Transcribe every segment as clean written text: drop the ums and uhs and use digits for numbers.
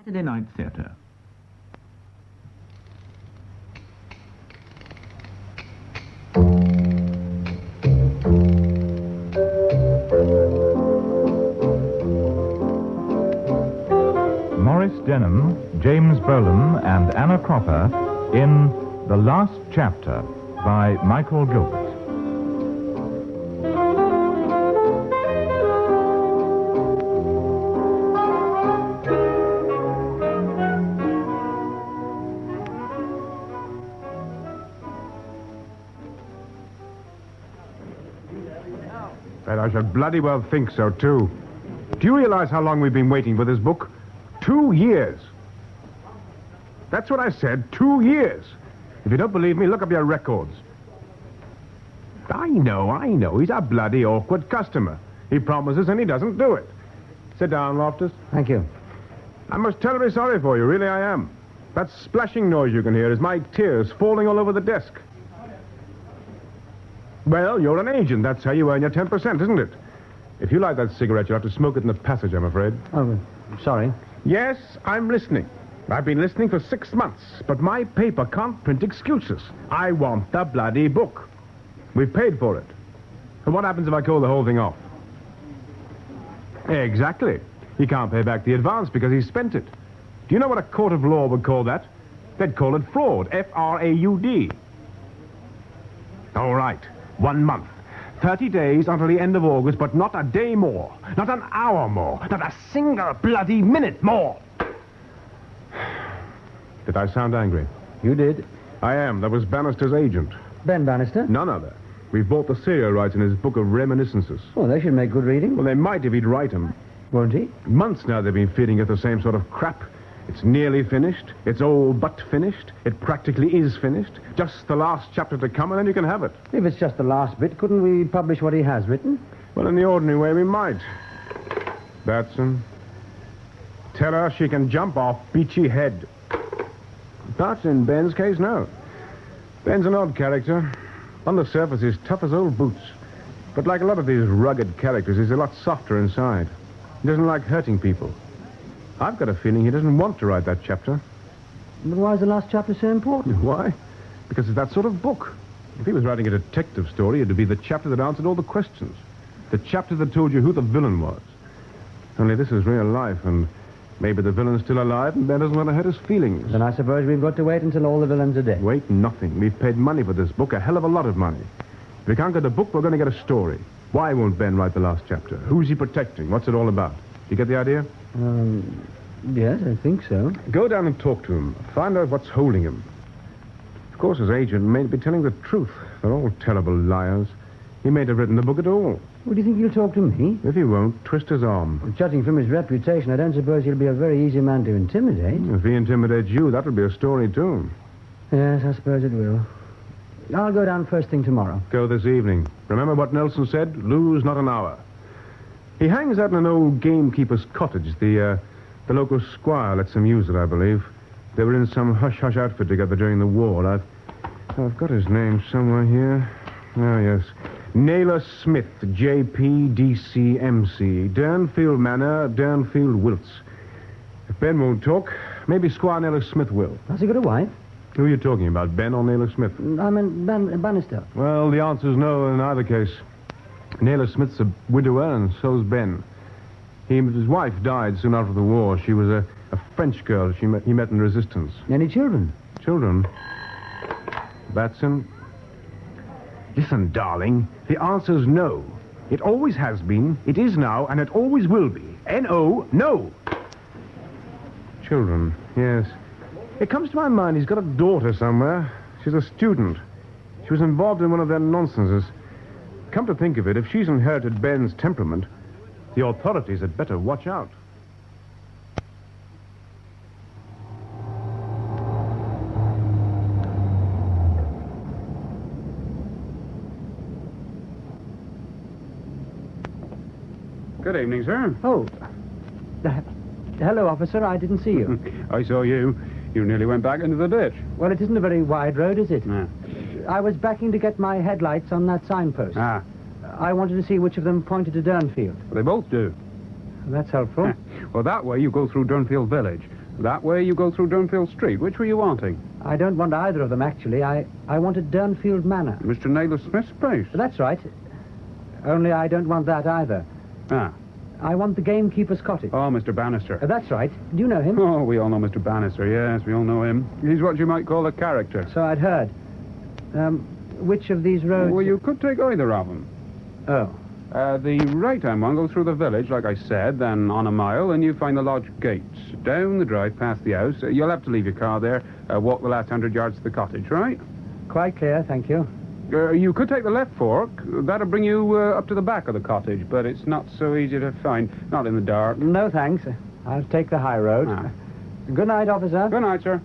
Saturday Night Theatre. Maurice Denham, James Bolam, and Anna Cropper in The Last Chapter by Michael Gilbert. And I should bloody well think so, too. Do you realize how long we've been waiting for this book? 2 years. That's what I said, 2 years. If you don't believe me, look up your records. I know. He's a bloody awkward customer. He promises and he doesn't do it. Sit down, Loftus. Thank you. I'm most terribly sorry for you, really I am. That splashing noise you can hear is my tears falling all over the desk. Well, you're an agent. That's how you earn your 10%, isn't it? If you light that cigarette, you'll have to smoke it in the passage, I'm afraid. Oh, sorry. Yes, I'm listening. I've been listening for 6 months, but my paper can't print excuses. I want the bloody book. We've paid for it. And what happens if I call the whole thing off? Exactly. He can't pay back the advance because he's spent it. Do you know what a court of law would call that? They'd call it fraud. F-R-A-U-D. All right. 1 month. 30 days until the end of August, but not a day more. Not an hour more. Not a single bloody minute more. Did I sound angry? You did. I am. That was Bannister's agent. Ben Bannister? None other. We've bought the serial rights in his book of reminiscences. Oh, they should make good reading. Well, they might if he'd write them. Won't he? Months now they've been feeding us the same sort of crap. It's nearly finished. It's all but finished. It practically is finished. Just the last chapter to come, and then you can have it. If it's just the last bit, couldn't we publish what he has written? Well, in the ordinary way, we might. Batson, tell her she can jump off Beachy Head. But in Ben's case, no. Ben's an odd character. On the surface, he's tough as old boots. But like a lot of these rugged characters, he's a lot softer inside. He doesn't like hurting people. I've got a feeling he doesn't want to write that chapter. But why is the last chapter so important? Why? Because it's that sort of book. If he was writing a detective story, it'd be the chapter that answered all the questions. The chapter that told you who the villain was. Only this is real life, and maybe the villain's still alive, and Ben doesn't want to hurt his feelings. Then I suppose we've got to wait until all the villains are dead. Wait, nothing. We've paid money for this book, a hell of a lot of money. If we can't get a book, we're going to get a story. Why won't Ben write the last chapter? Who's he protecting? What's it all about? You get the idea? Yes, I think so. Go down and talk to him. Find out what's holding him. Of course, his agent may be telling the truth. They're all terrible liars. He may have written the book at all. Well, do you think he'll talk to me? If he won't, twist his arm. Well, judging from his reputation, I don't suppose he'll be a very easy man to intimidate. If he intimidates you, that'll be a story, too. Yes, I suppose it will. I'll go down first thing tomorrow. Go this evening. Remember what Nelson said? Lose not an hour. He hangs out in an old gamekeeper's cottage. The local squire lets him use it, I believe. They were in some hush-hush outfit together during the war. I've got his name somewhere here. Oh, yes. Naylor-Smith, J.P., D.C., M.C., Durnfield Manor, Durnfield, Wilts. If Ben won't talk, maybe Squire Naylor-Smith will. Has he got a wife? Who are you talking about, Ben or Naylor-Smith? I mean, Bannister. Well, the answer's no in either case. Naylor-Smith's a widower, and so's Ben. His wife died soon after the war. She was a French girl he met in resistance. Any children? Children? Batson? Listen, darling, the answer's no. It always has been, it is now, and it always will be. N-O, no. Children, yes. It comes to my mind he's got a daughter somewhere. She's a student. She was involved in one of their nonsenses. Come to think of it, if she's inherited Ben's temperament, the authorities had better watch out. Good evening, sir. Oh. Hello, officer. I didn't see you. I saw you. You nearly went back into the ditch. Well, it isn't a very wide road, is it? No. I was backing to get my headlights on that signpost. Ah. I wanted to see which of them pointed to Durnfield. Well, they both do. That's helpful. Well, that way you go through Durnfield village. That way you go through Durnfield Street. Which were you wanting? I don't want either of them, actually. I wanted Durnfield Manor. Mr. Naylor-Smith's place? That's right. Only I don't want that either. Ah. I want the gamekeeper's cottage. Oh, Mr. Bannister. That's right. Do you know him? Oh, we all know Mr. Bannister, yes, we all know him. He's what you might call a character. So I'd heard. Which of these roads... Well, you could take either of them. Oh. The right-hand one goes through the village, like I said, then on a mile, and you find the lodge gates. Down the drive, past the house. You'll have to leave your car there, walk the last 100 yards to the cottage, right? Quite clear, thank you. You could take the left fork. That'll bring you up to the back of the cottage, but it's not so easy to find. Not in the dark. No, thanks. I'll take the high road. Ah. Good night, officer. Good night, sir.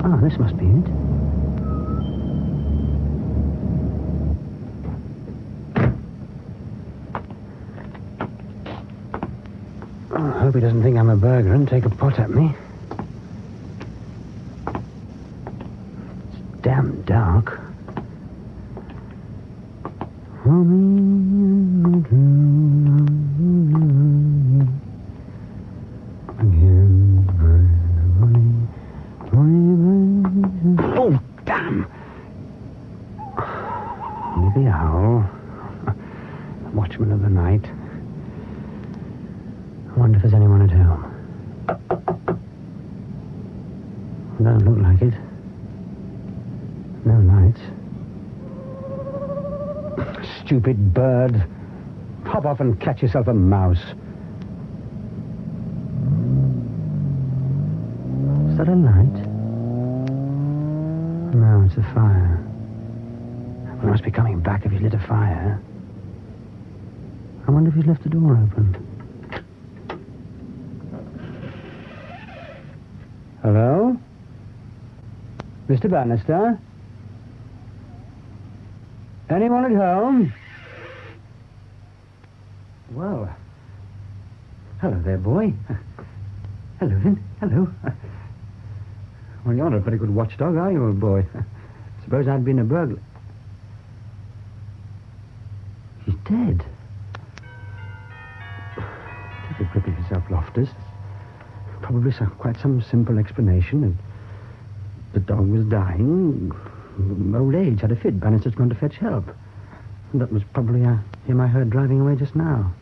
Ah, this must be it. Oh, I hope he doesn't think I'm a burglar and take a pot at me. It's damn dark. Oh, damn! Only the owl. Watchman of the night. I wonder if there's anyone at home. Doesn't look like it. No lights. Stupid bird. Hop off and catch yourself a mouse. Is that a light? No, it's a fire. He must be coming back if he's lit a fire. I wonder if he's left the door open. Hello? Mr. Bannister? Anyone at home? Well, hello there, boy. Hello, then. Hello. Well, you're not a very good watchdog, are you, old boy? Suppose I'd been a burglar. He's dead. Take a grip of yourself, Loftus. Probably quite some simple explanation. The dog was dying. Old age had a fit. Bannister's gone to fetch help. And that was probably him I heard driving away just now.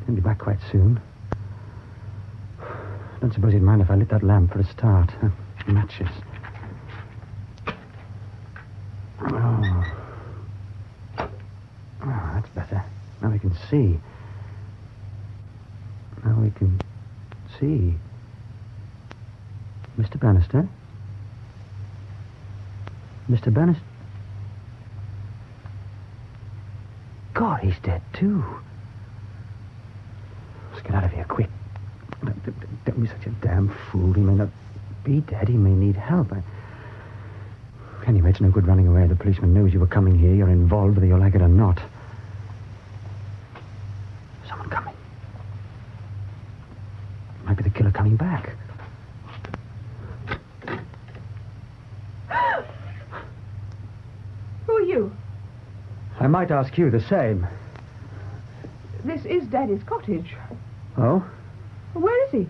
He'll be back quite soon. Don't suppose he'd mind if I lit that lamp for a start. Matches. Oh, that's better. Now we can see. Now we can see. Mr. Bannister? Mr. Bannister? God, he's dead, too. Let's get out of here, quick. Don't be such a damn fool. He may not be dead. He may need help. Anyway, it's no good running away. The policeman knows you were coming here. You're involved, whether you like it or not. Someone coming. Might be the killer coming back. Who are you? I might ask you the same. This is Daddy's cottage. Oh? Where is he?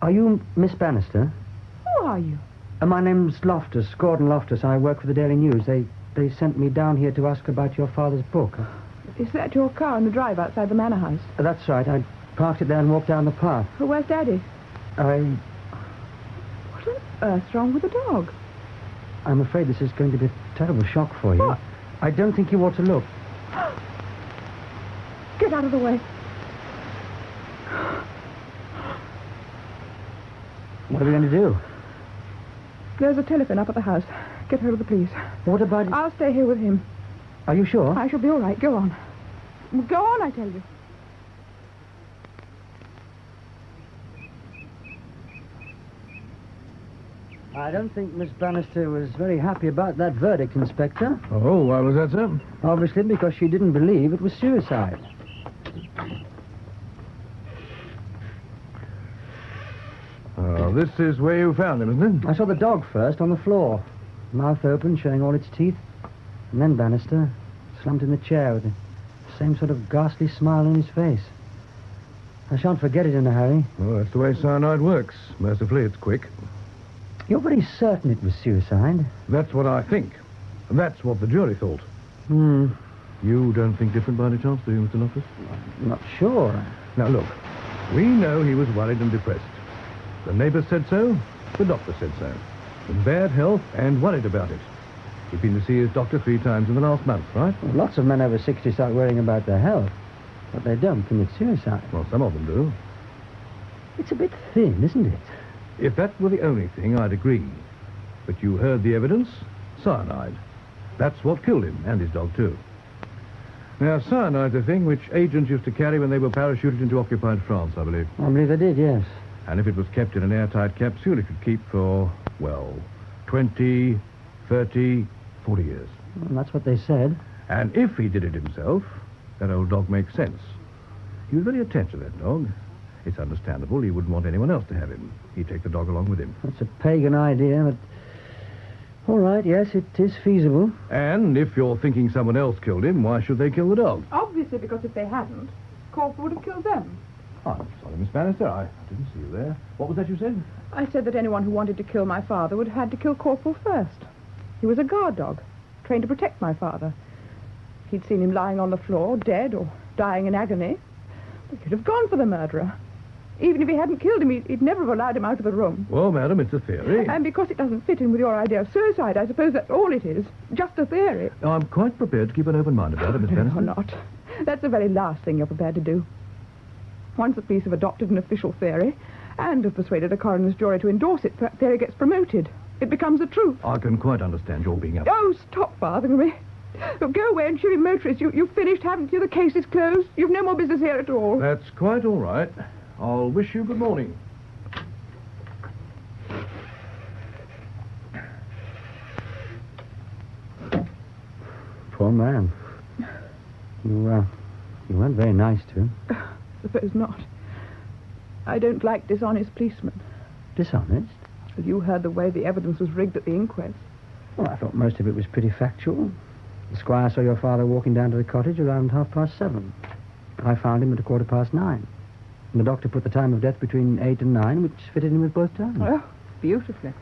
Are you Miss Bannister? Who are you? My name's Loftus, Gordon Loftus. I work for the Daily News. They sent me down here to ask about your father's book. Is that your car in the drive outside the manor house? That's right. I parked it there and walked down the path. Well, where's Daddy? What on earth's wrong with the dog? I'm afraid this is going to be a terrible shock for you. What? I don't think you ought to look. Get out of the way. What are we going to do? There's a telephone up at the house. Get hold of the police. What about... I'll stay here with him. Are you sure? I shall be all right. Go on. Go on, I tell you. I don't think Miss Bannister was very happy about that verdict, Inspector. Oh, why was that, sir? Obviously because she didn't believe it was suicide. Oh, this is where you found him, isn't it? I saw the dog first on the floor, mouth open, showing all its teeth. And then Bannister, slumped in the chair with the same sort of ghastly smile on his face. I shan't forget it in a hurry. Well, that's the way cyanide works. Mercifully, it's quick. You're very certain it was suicide? That's what I think. And that's what the jury thought. Hmm. You don't think different by any chance, do you, Mr. Loftus? Not sure. Now, look. We know he was worried and depressed. The neighbours said so. The doctor said so. In bad health and worried about it. He'd been to see his doctor 3 times in the last month, right? Well, lots of men over 60 start worrying about their health. But they don't commit suicide. Well, some of them do. It's a bit thin, isn't it? If that were the only thing, I'd agree. But you heard the evidence. Cyanide. That's what killed him, and his dog, too. Now, cyanide's a thing which agents used to carry when they were parachuted into occupied France, I believe. I believe they did, yes. And if it was kept in an airtight capsule, it could keep for, well, 20, 30, 40 years. Well, that's what they said. And if he did it himself, that old dog makes sense. He was very attached to that dog. It's understandable he wouldn't want anyone else to have him. He'd take the dog along with him. That's a pagan idea, but... All right, yes, it is feasible. And if you're thinking someone else killed him, why should they kill the dog? Obviously, because if they hadn't, Corporal would have killed them. Oh, I'm sorry, Miss Bannister. I didn't see you there. What was that you said? I said that anyone who wanted to kill my father would have had to kill Corporal first. He was a guard dog, trained to protect my father. If he'd seen him lying on the floor, dead or dying in agony, we could have gone for the murderer. Even if he hadn't killed him, he'd never have allowed him out of the room. Well, madam, it's a theory. And because it doesn't fit in with your idea of suicide, I suppose that's all it is. Just a theory. I'm quite prepared to keep an open mind about it, Miss Bannister. No, not. That's the very last thing you're prepared to do. Once the police have adopted an official theory and have persuaded a coroner's jury to endorse it, that theory gets promoted. It becomes the truth. I can quite understand your being up. Oh, stop bothering me. Look, go away and shoot him, motorist. You've finished, haven't you? The case is closed. You've no more business here at all. That's quite all right. I'll wish you good morning. Poor man. You weren't very nice to him. Suppose not. I don't like dishonest policemen. Dishonest? Well, you heard the way the evidence was rigged at the inquest. Well, I thought most of it was pretty factual. The squire saw your father walking down to the cottage around 7:30. I found him at 9:15. And the doctor put the time of death between 8 and 9, which fitted in with both times. Oh, beautifully.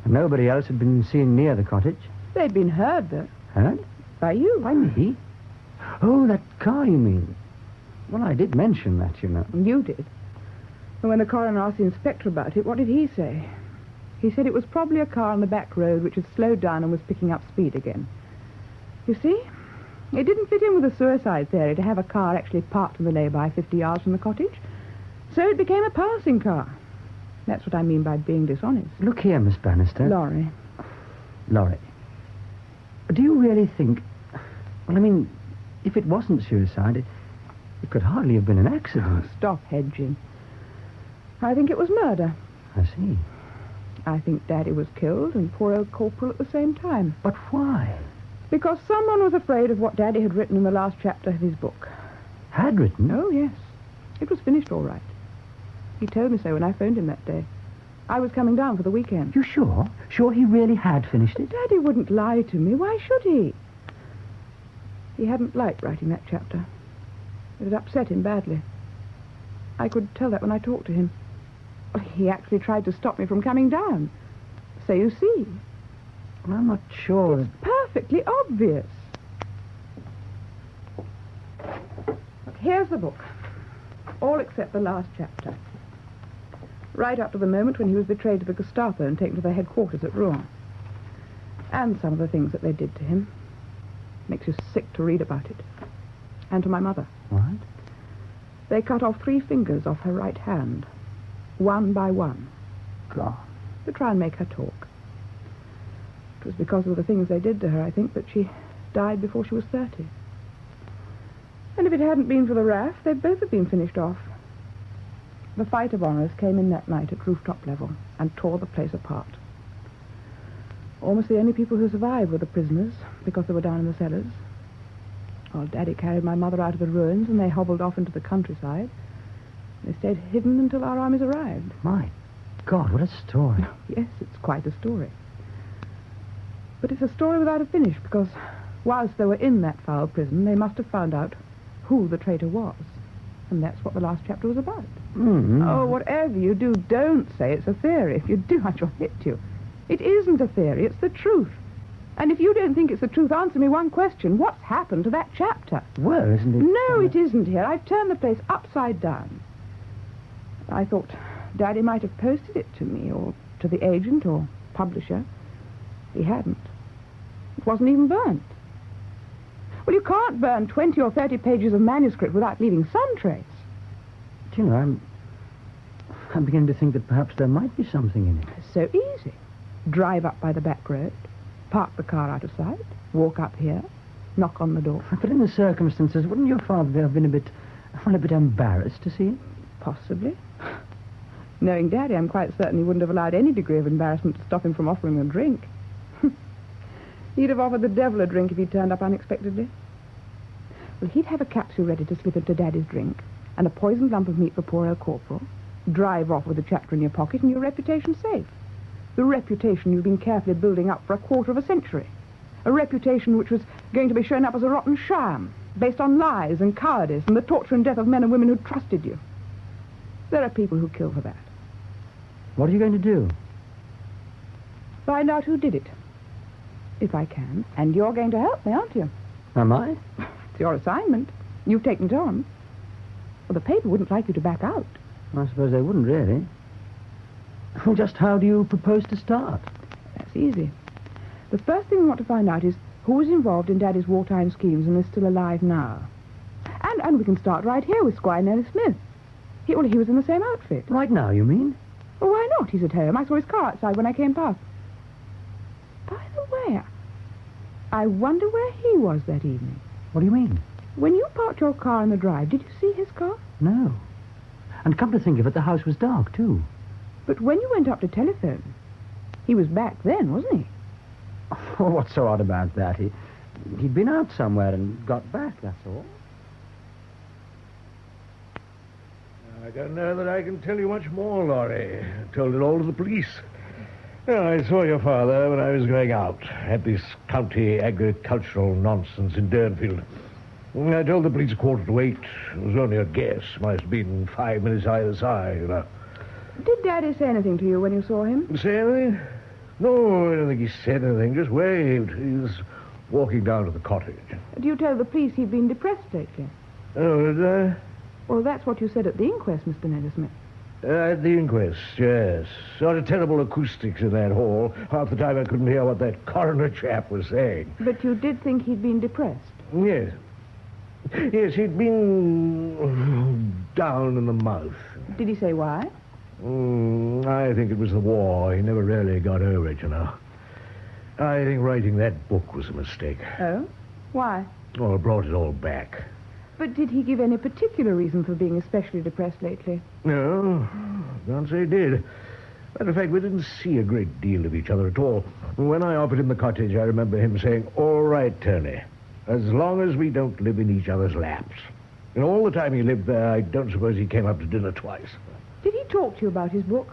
And nobody else had been seen near the cottage. They'd been heard, though. Heard? By you. By me? Oh, that car, you mean? Well, I did mention that, you know. You did. And when the coroner asked the inspector about it, what did he say? He said it was probably a car on the back road which had slowed down and was picking up speed again. You see, it didn't fit in with the suicide theory to have a car actually parked in the lay-by 50 yards from the cottage. So it became a passing car. That's what I mean by being dishonest. Look here, Miss Bannister. Laurie. Laurie. Do you really think... Well, I mean, if it wasn't suicide, it could hardly have been an accident. Oh, stop hedging. I think it was murder. I see. I think Daddy was killed and poor old Corporal at the same time. But why? Because someone was afraid of what Daddy had written in the last chapter of his book. Had written? Oh, yes. It was finished all right. He told me so when I phoned him that day. I was coming down for the weekend. You sure? Sure he really had finished it? Daddy wouldn't lie to me. Why should he? He hadn't liked writing that chapter. It had upset him badly. I could tell that when I talked to him. He actually tried to stop me from coming down. So you see. Well, I'm not sure. It's perfectly obvious. Here's the book. All except the last chapter. Right up to the moment when he was betrayed to the Gestapo and taken to their headquarters at Rouen. And some of the things that they did to him. Makes you sick to read about it. And to my mother. What? They cut off 3 fingers off her right hand. One by one. God. To try and make her talk. It was because of the things they did to her, I think, that she died before she was 30. And if it hadn't been for the RAF, they'd both have been finished off. The fight of honours came in that night at rooftop level and tore the place apart. Almost the only people who survived were the prisoners, because they were down in the cellars. Well, Daddy carried my mother out of the ruins, and they hobbled off into the countryside. They stayed hidden until our armies arrived. My God, what a story. Yes, it's quite a story. But it's a story without a finish, because whilst they were in that foul prison, they must have found out who the traitor was. And that's what the last chapter was about. Mm-hmm. Oh, whatever you do, don't say it's a theory. If you do, I shall hit you. It isn't a theory, it's the truth. And if you don't think it's the truth, answer me one question. What's happened to that chapter? Well, isn't it? No, it isn't here. I've turned the place upside down. I thought Daddy might have posted it to me, or to the agent or publisher. He hadn't. It wasn't even burnt. Well, you can't burn 20 or 30 pages of manuscript without leaving some trace. Do you know, I'm beginning to think that perhaps there might be something in it. It's so easy. Drive up by the back road, park the car out of sight, walk up here, knock on the door. But in the circumstances, wouldn't your father have been a bit embarrassed to see it? Possibly. Knowing Daddy, I'm quite certain he wouldn't have allowed any degree of embarrassment to stop him from offering a drink. He'd have offered the devil a drink if he'd turned up unexpectedly. Well, he'd have a capsule ready to slip into Daddy's drink, and a poisoned lump of meat for poor old Corporal. Drive off with the chapter in your pocket and your reputation safe. The reputation you've been carefully building up for a quarter of a century. A reputation which was going to be shown up as a rotten sham, based on lies and cowardice and the torture and death of men and women who trusted you. There are people who kill for that. What are you going to do? Find out who did it. If I can. And you're going to help me, aren't you? Am I? It's your assignment. You've taken it on. Well, the paper wouldn't like you to back out. I suppose they wouldn't, really. Well, just how do you propose to start? That's easy. The first thing we want to find out is who was involved in Daddy's wartime schemes and is still alive now. And we can start right here with Squire Naylor-Smith. He was in the same outfit. Right now, you mean? Well, why not? He's at home. I saw his car outside when I came past. By the way, I wonder where he was that evening. What do you mean? When you parked your car in the drive, did you see his car? No. And come to think of it, the house was dark, too. But when you went up to telephone, he was back then, wasn't he? Oh, what's so odd about that? He'd been out somewhere and got back, that's all. I don't know that I can tell you much more, Laurie. I told it all to the police. I saw your father when I was going out at this county agricultural nonsense in Durnfield. I told the police 7:45. It was only a guess. Might have been 5 minutes either side, you know. Did Daddy say anything to you when you saw him? Say anything? No, I don't think he said anything. Just waved. He was walking down to the cottage. Do you tell the police he'd been depressed lately? Oh, did I? Well, that's what you said at the inquest, Mr. Naylor-Smith. At the inquest, yes. Sort of terrible acoustics in that hall. Half the time I couldn't hear what that coroner chap was saying. But you did think he'd been depressed? Yes. Yes, he'd been down in the mouth. Did he say why? I think it was the war. He never really got over it, you know. I think writing that book was a mistake. Oh? Why? Oh, it brought it all back. But did he give any particular reason for being especially depressed lately? No, can't say he did. Matter of fact, we didn't see a great deal of each other at all. When I offered him the cottage, I remember him saying, "All right, Tony, as long as we don't live in each other's laps." And all the time he lived there, I don't suppose he came up to dinner twice. Did he talk to you about his book?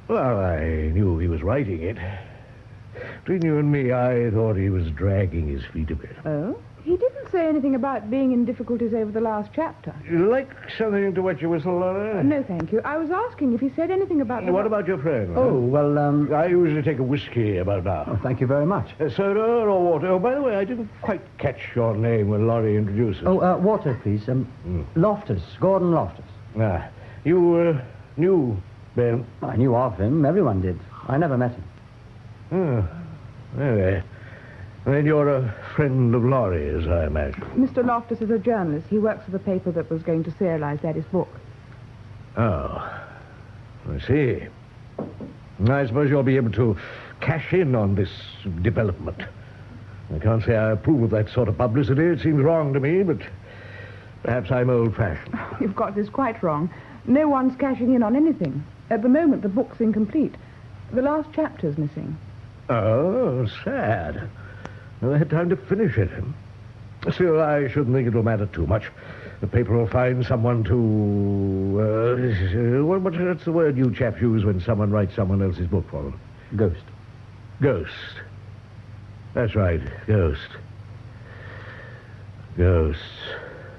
Well, I knew he was writing it. Between you and me, I thought he was dragging his feet a bit. Oh? He didn't say anything about being in difficulties over the last chapter. You like something to wet your whistle, Laura? No, thank you. I was asking if he said anything about... What about your friend? Oh, well, I usually take a whiskey about now. Oh, thank you very much. Soda or water? Oh, by the way, I didn't quite catch your name when Laurie introduced us. Oh, water, please. Loftus, Gordon Loftus. Ah, you knew Ben? I knew of him. Everyone did. I never met him. Oh, anyway. Then you're a friend of Laurie's, I imagine. Mr. Loftus is a journalist. He works for the paper that was going to serialize Daddy's book. Oh, I see. I suppose you'll be able to cash in on this development. I can't say I approve of that sort of publicity. It seems wrong to me, but perhaps I'm old-fashioned. You've got this quite wrong. No one's cashing in on anything. At the moment, the book's incomplete. The last chapter's missing. Oh, sad. Never had time to finish it. Still, I shouldn't think it'll matter too much. The paper will find someone to... what's the word you chaps use when someone writes someone else's book for them? Ghost. Ghost. That's right, ghost. Ghosts.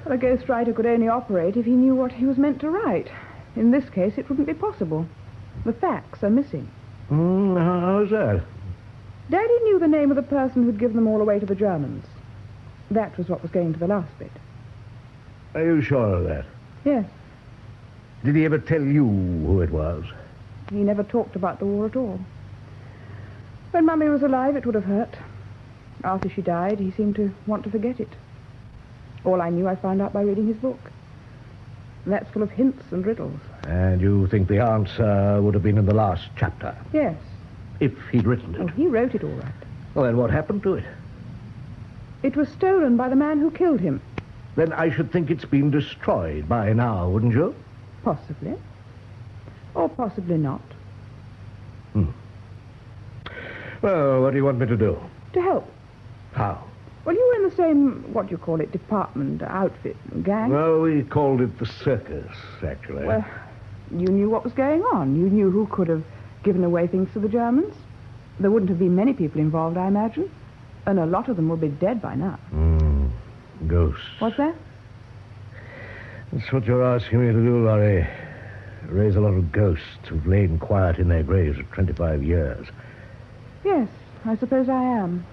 Well, a ghostwriter could only operate if he knew what he was meant to write. In this case, it wouldn't be possible. The facts are missing. How's that? Daddy knew the name of the person who'd given them all away to the Germans. That was what was going to the last bit. Are you sure of that? Yes. Did he ever tell you who it was? He never talked about the war at all. When Mummy was alive, it would have hurt. After she died, he seemed to want to forget it. All I knew I found out by reading his book. That's full of hints and riddles. And you think the answer would have been in the last chapter? Yes. If he'd written it? Oh, he wrote it all right. Well, then what happened to it? It was stolen by the man who killed him. Then I should think it's been destroyed by now, wouldn't you? Possibly. Or possibly not. Well, what do you want me to do? To help. How? Well, you were in the same, what do you call it, department, outfit, gang. Well, we called it the circus, actually. Well, you knew what was going on. You knew who could have given away things to the Germans. There wouldn't have been many people involved, I imagine. And a lot of them will be dead by now. Ghosts. What's that? That's what you're asking me to do, Laurie. Raise a lot of ghosts who've lain quiet in their graves for 25 years. Yes, I suppose I am.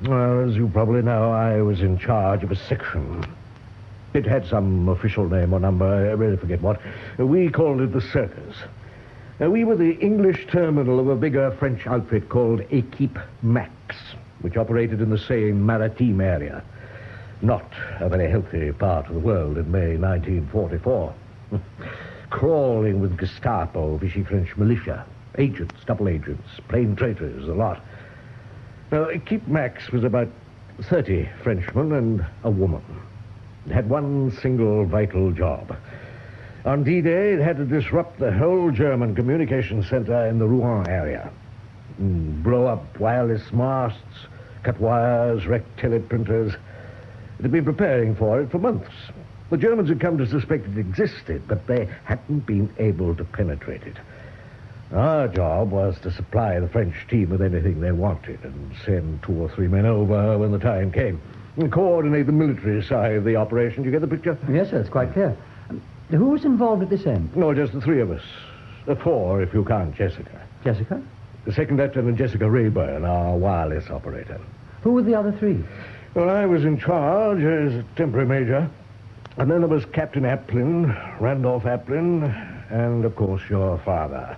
Well, as you probably know, I was in charge of a section. It had some official name or number, I really forget what. We called it the circus. We were the English terminal of a bigger French outfit called Équipe Max, which operated in the same maritime area. Not a very healthy part of the world in May 1944. Crawling with Gestapo, Vichy French militia, agents, double agents, plain traitors, a lot. Now, Équipe Max was about 30 Frenchmen and a woman. It had one single vital job. On D-Day, it had to disrupt the whole German communication center in the Rouen area. Blow up wireless masts, cut wires, wreck teleprinters. It had been preparing for it for months. The Germans had come to suspect it existed, but they hadn't been able to penetrate it. Our job was to supply the French team with anything they wanted and send 2 or 3 men over when the time came. And coordinate the military side of the operation. Do you get the picture? Yes, sir, it's quite clear. Who was involved at this end? No, just the 3 of us. 4, if you count Jessica. Jessica? The Second Lieutenant Jessica Rayburn, our wireless operator. Who were the other 3? Well, I was in charge as a temporary major. And then there was Captain Applin, Randolph Applin, and, of course, your father.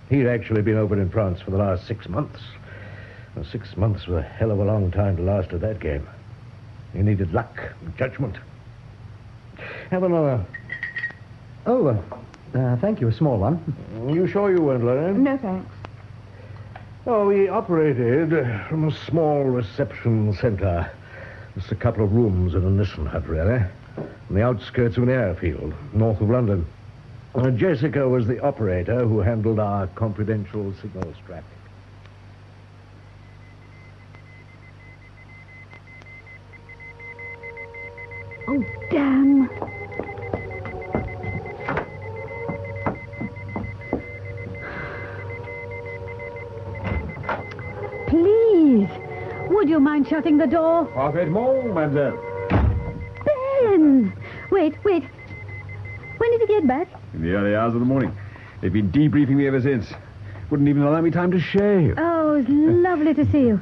He'd actually been over in France for the last 6 months. And 6 months was a hell of a long time to last at that game. He needed luck and judgment. Have another. Oh, thank you, a small one. You sure you weren't, Laurie? No, thanks. Oh, we operated from a small reception center. Just a couple of rooms in a Nissen hut, really. On the outskirts of an airfield, north of London. Jessica was the operator who handled our confidential signals traffic. Oh, damn. Please, would you mind shutting the door? Parfaitement, mademoiselle. Ben! Wait. When did he get back? In the early hours of the morning. They've been debriefing me ever since. Wouldn't even allow me time to shave. Oh, it's lovely to see you.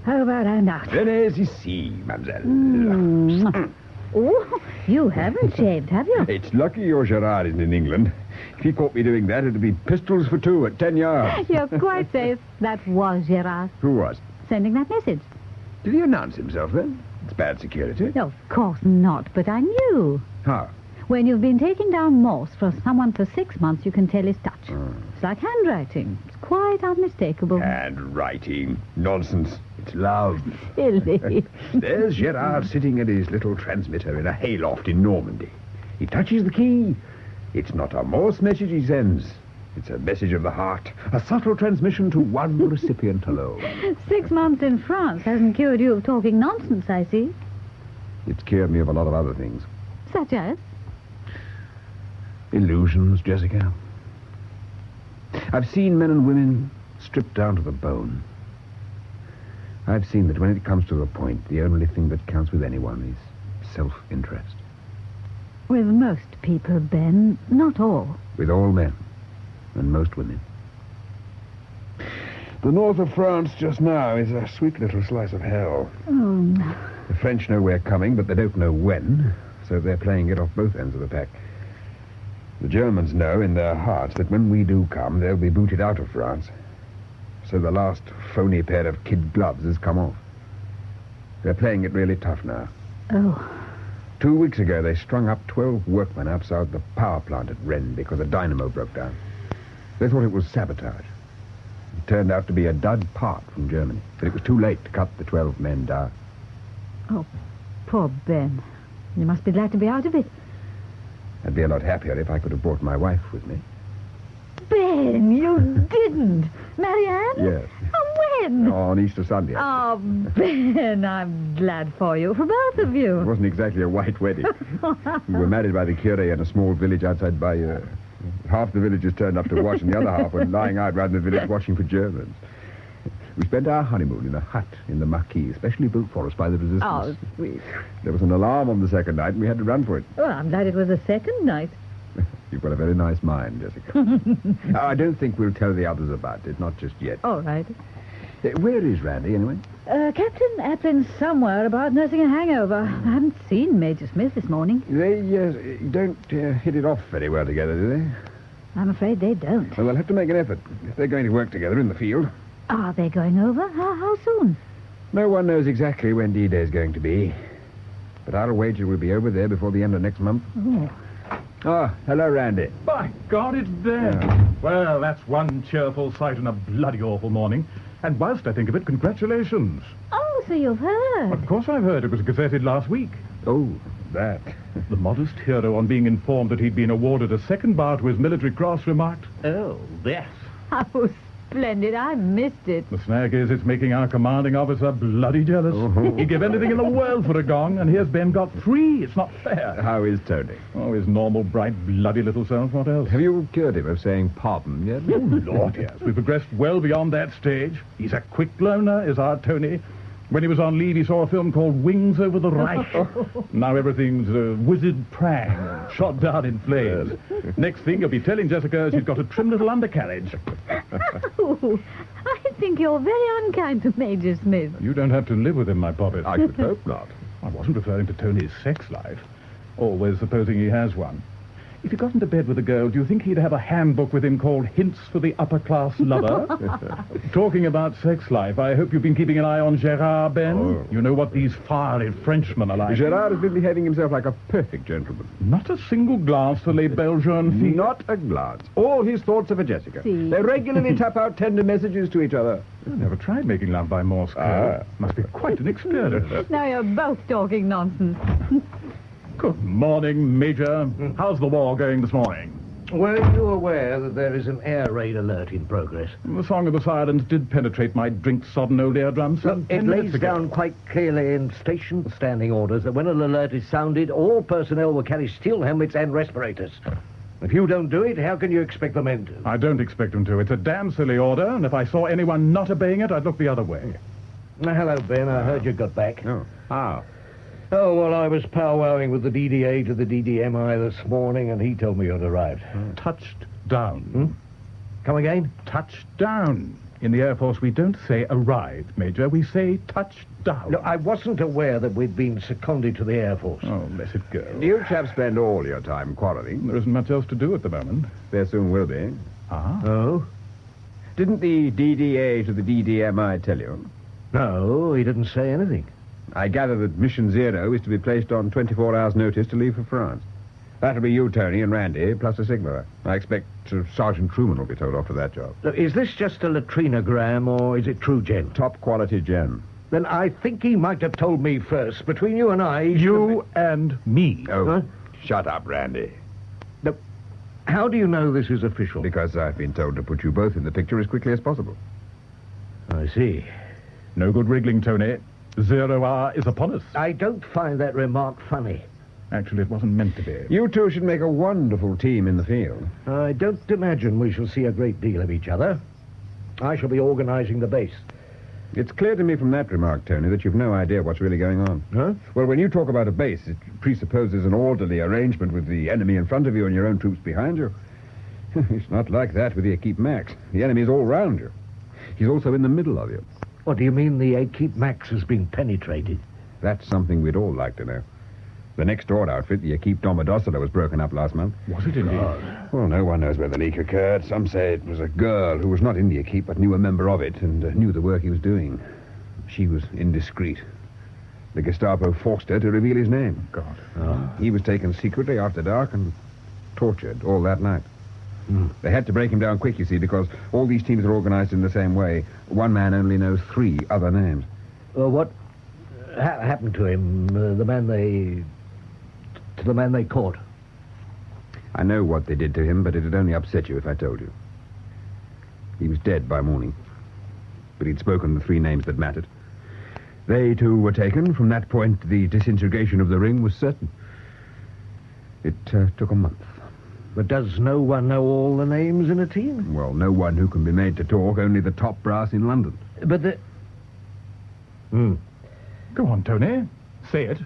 Over and out. Venez ici, mademoiselle. Oh, you haven't shaved, have you? It's lucky your Gerard isn't in England. If he caught me doing that, it'd be pistols for 2 at 10 yards. You're quite safe. That was Gerard Who was? sending that message. Did he announce himself then? It's bad security. No, of course not, but I knew. How? When you've been taking down Morse for someone for 6 months, you can tell his touch. It's like handwriting. It's quite unmistakable. Handwriting. Nonsense. It's love. Silly. There's Gerard sitting at his little transmitter in a hayloft in Normandy. He touches the key. It's not a Morse message he sends. It's a message of the heart. A subtle transmission to one recipient alone. 6 months in France hasn't cured you of talking nonsense, I see. It's cured me of a lot of other things. Such as? Illusions, Jessica. I've seen men and women stripped down to the bone. I've seen that when it comes to the point, the only thing that counts with anyone is self-interest. With most people, Ben, not all. With all men and most women. The north of France just now is a sweet little slice of hell. Oh, The French know we're coming, but they don't know when, so they're playing it off both ends of the pack. The Germans know in their hearts that when we do come, they'll be booted out of France. So the last phony pair of kid gloves has come off. They're playing it really tough now. Oh. 2 weeks ago, they strung up 12 workmen outside the power plant at Rennes because a dynamo broke down. They thought it was sabotage. It turned out to be a dud part from Germany, but it was too late to cut the 12 men down. Oh, poor Ben. You must be glad to be out of it. I'd be a lot happier if I could have brought my wife with me. Ben, you didn't. Marianne? Yes. Oh, when? On Easter Sunday. Oh, Ben, I'm glad for you, for both of you. It wasn't exactly a white wedding. We were married by the curé in a small village outside Bayeux. Half the villagers turned up to wash, and the other half were lying out round the village watching for Germans. We spent our honeymoon in a hut in the Marquis, specially built for us by the resistance. Oh, sweet. There was an alarm on the second night, and we had to run for it. Well, I'm glad it was the second night. You've got a very nice mind, Jessica. I don't think we'll tell the others about it, not just yet. All right. Where is Randy, anyway? Captain Applin somewhere about nursing a hangover. I haven't seen Major Smith this morning. They don't hit it off very well together, do they? I'm afraid they don't. Well, they'll have to make an effort if they're going to work together in the field. Are they going over? How soon? No one knows exactly when D-Day is going to be. But I'll wager we'll be over there before the end of next month. Oh. Oh, hello, Randy. By God, it's Ben. Yeah. Well, that's one cheerful sight on a bloody awful morning. And whilst I think of it, congratulations. Oh, so you've heard. Of course I've heard. It was gazetted last week. Oh, that. The modest hero, on being informed that he'd been awarded a second bar to his military cross, remarked, "Oh, yes." How splendid. I missed it. The snag is it's making our commanding officer bloody jealous. Oh. He'd give anything in the world for a gong, and here's Ben got 3. It's not fair. How is Tony? Oh, his normal, bright, bloody little self. What else? Have you cured him of saying pardon yet? Oh, Lord, yes. We've progressed well beyond that stage. He's a quick learner, is our Tony. When he was on leave, he saw a film called Wings Over the Reich. Now everything's a wizard prang, shot down in flames. Next thing, he'll be telling Jessica she's got a trim little undercarriage. Oh, I think you're very unkind to Major Smith. You don't have to live with him, my poppet. I should hope not. I wasn't referring to Tony's sex life. Always supposing he has one. If he got into bed with a girl, do you think he'd have a handbook with him called Hints for the Upper-Class Lover? Talking about sex life, I hope you've been keeping an eye on Gerard, Ben. Oh. You know what these fiery Frenchmen are like. Gerard has been behaving himself like a perfect gentleman. Not a single glance for les belles jeunes filles. Not a glance. All his thoughts are for Jessica. See. They regularly tap out tender messages to each other. I never tried making love by Morse code. Must be quite an experience. Now you're both talking nonsense. Good morning, Major. How's the war going this morning? Were you aware that there is an air raid alert in progress? The song of the sirens did penetrate my drink-sodden old eardrums. Look, it 10 lays minutes ago. down quite clearly in station standing orders that when an alert is sounded, all personnel will carry steel helmets and respirators. If you don't do it, how can you expect the men to? I don't expect them to. It's a damn silly order, and if I saw anyone not obeying it, I'd look the other way. Hello, Ben. I heard you got back. Oh, how? Oh, well, I was powwowing with the DDA to the DDMI this morning, and he told me you'd arrived. Touched down. Come again? Touched down. In the Air Force, we don't say arrived, Major. We say touched down. No, I wasn't aware that we'd been seconded to the Air Force. Oh, let it go. You chaps spend all your time quarreling. There isn't much else to do at the moment. There soon will be. Ah? Oh? Didn't the DDA to the DDMI tell you? No, he didn't say anything. I gather that Mission Zero is to be placed on 24 hours' notice to leave for France. That'll be you, Tony, and Randy, plus a Sigma. I expect Sergeant Truman will be told off for that job. Look, is this just a latrinogram, or is it true, Jen? Top quality gen. Then I think he might have told me first. Between you and I... You and me. Oh, Huh? shut up, Randy. No, How do you know this is official? Because I've been told to put you both in the picture as quickly as possible. I see. No good wriggling, Tony. 0 hour is upon us. I don't find that remark funny. Actually, it wasn't meant to be. You two should make a wonderful team in the field. I don't imagine we shall see a great deal of each other. I shall be organising the base. It's clear to me from that remark, Tony, that you've no idea what's really going on. Huh? Well, when you talk about a base, it presupposes an orderly arrangement with the enemy in front of you and your own troops behind you. It's not like that with the Equipe Max. The enemy's all round you. He's also in the middle of you. What do you mean the Equipe Max has been penetrated? That's something we'd all like to know. The next door outfit, the Equipe Domodossola, was broken up last month. Was it indeed? Well, no one knows where the leak occurred. Some say it was a girl who was not in the Equipe but knew a member of it and knew the work he was doing. She was indiscreet. The Gestapo forced her to reveal his name. God. He was taken secretly after dark and tortured all that night. They had to break him down quick, you see, because all these teams are organized in the same way. One man only knows 3 other names. What happened to him? The man they caught? I know what they did to him, but it'd only upset you if I told you. He was dead by morning. But he'd spoken the 3 names that mattered. They, too, were taken. From that point, the disintegration of the ring was certain. It took a month. But does no one know all the names in a team? Well, no one who can be made to talk, only the top brass in London. But the... Go on, Tony. Say it.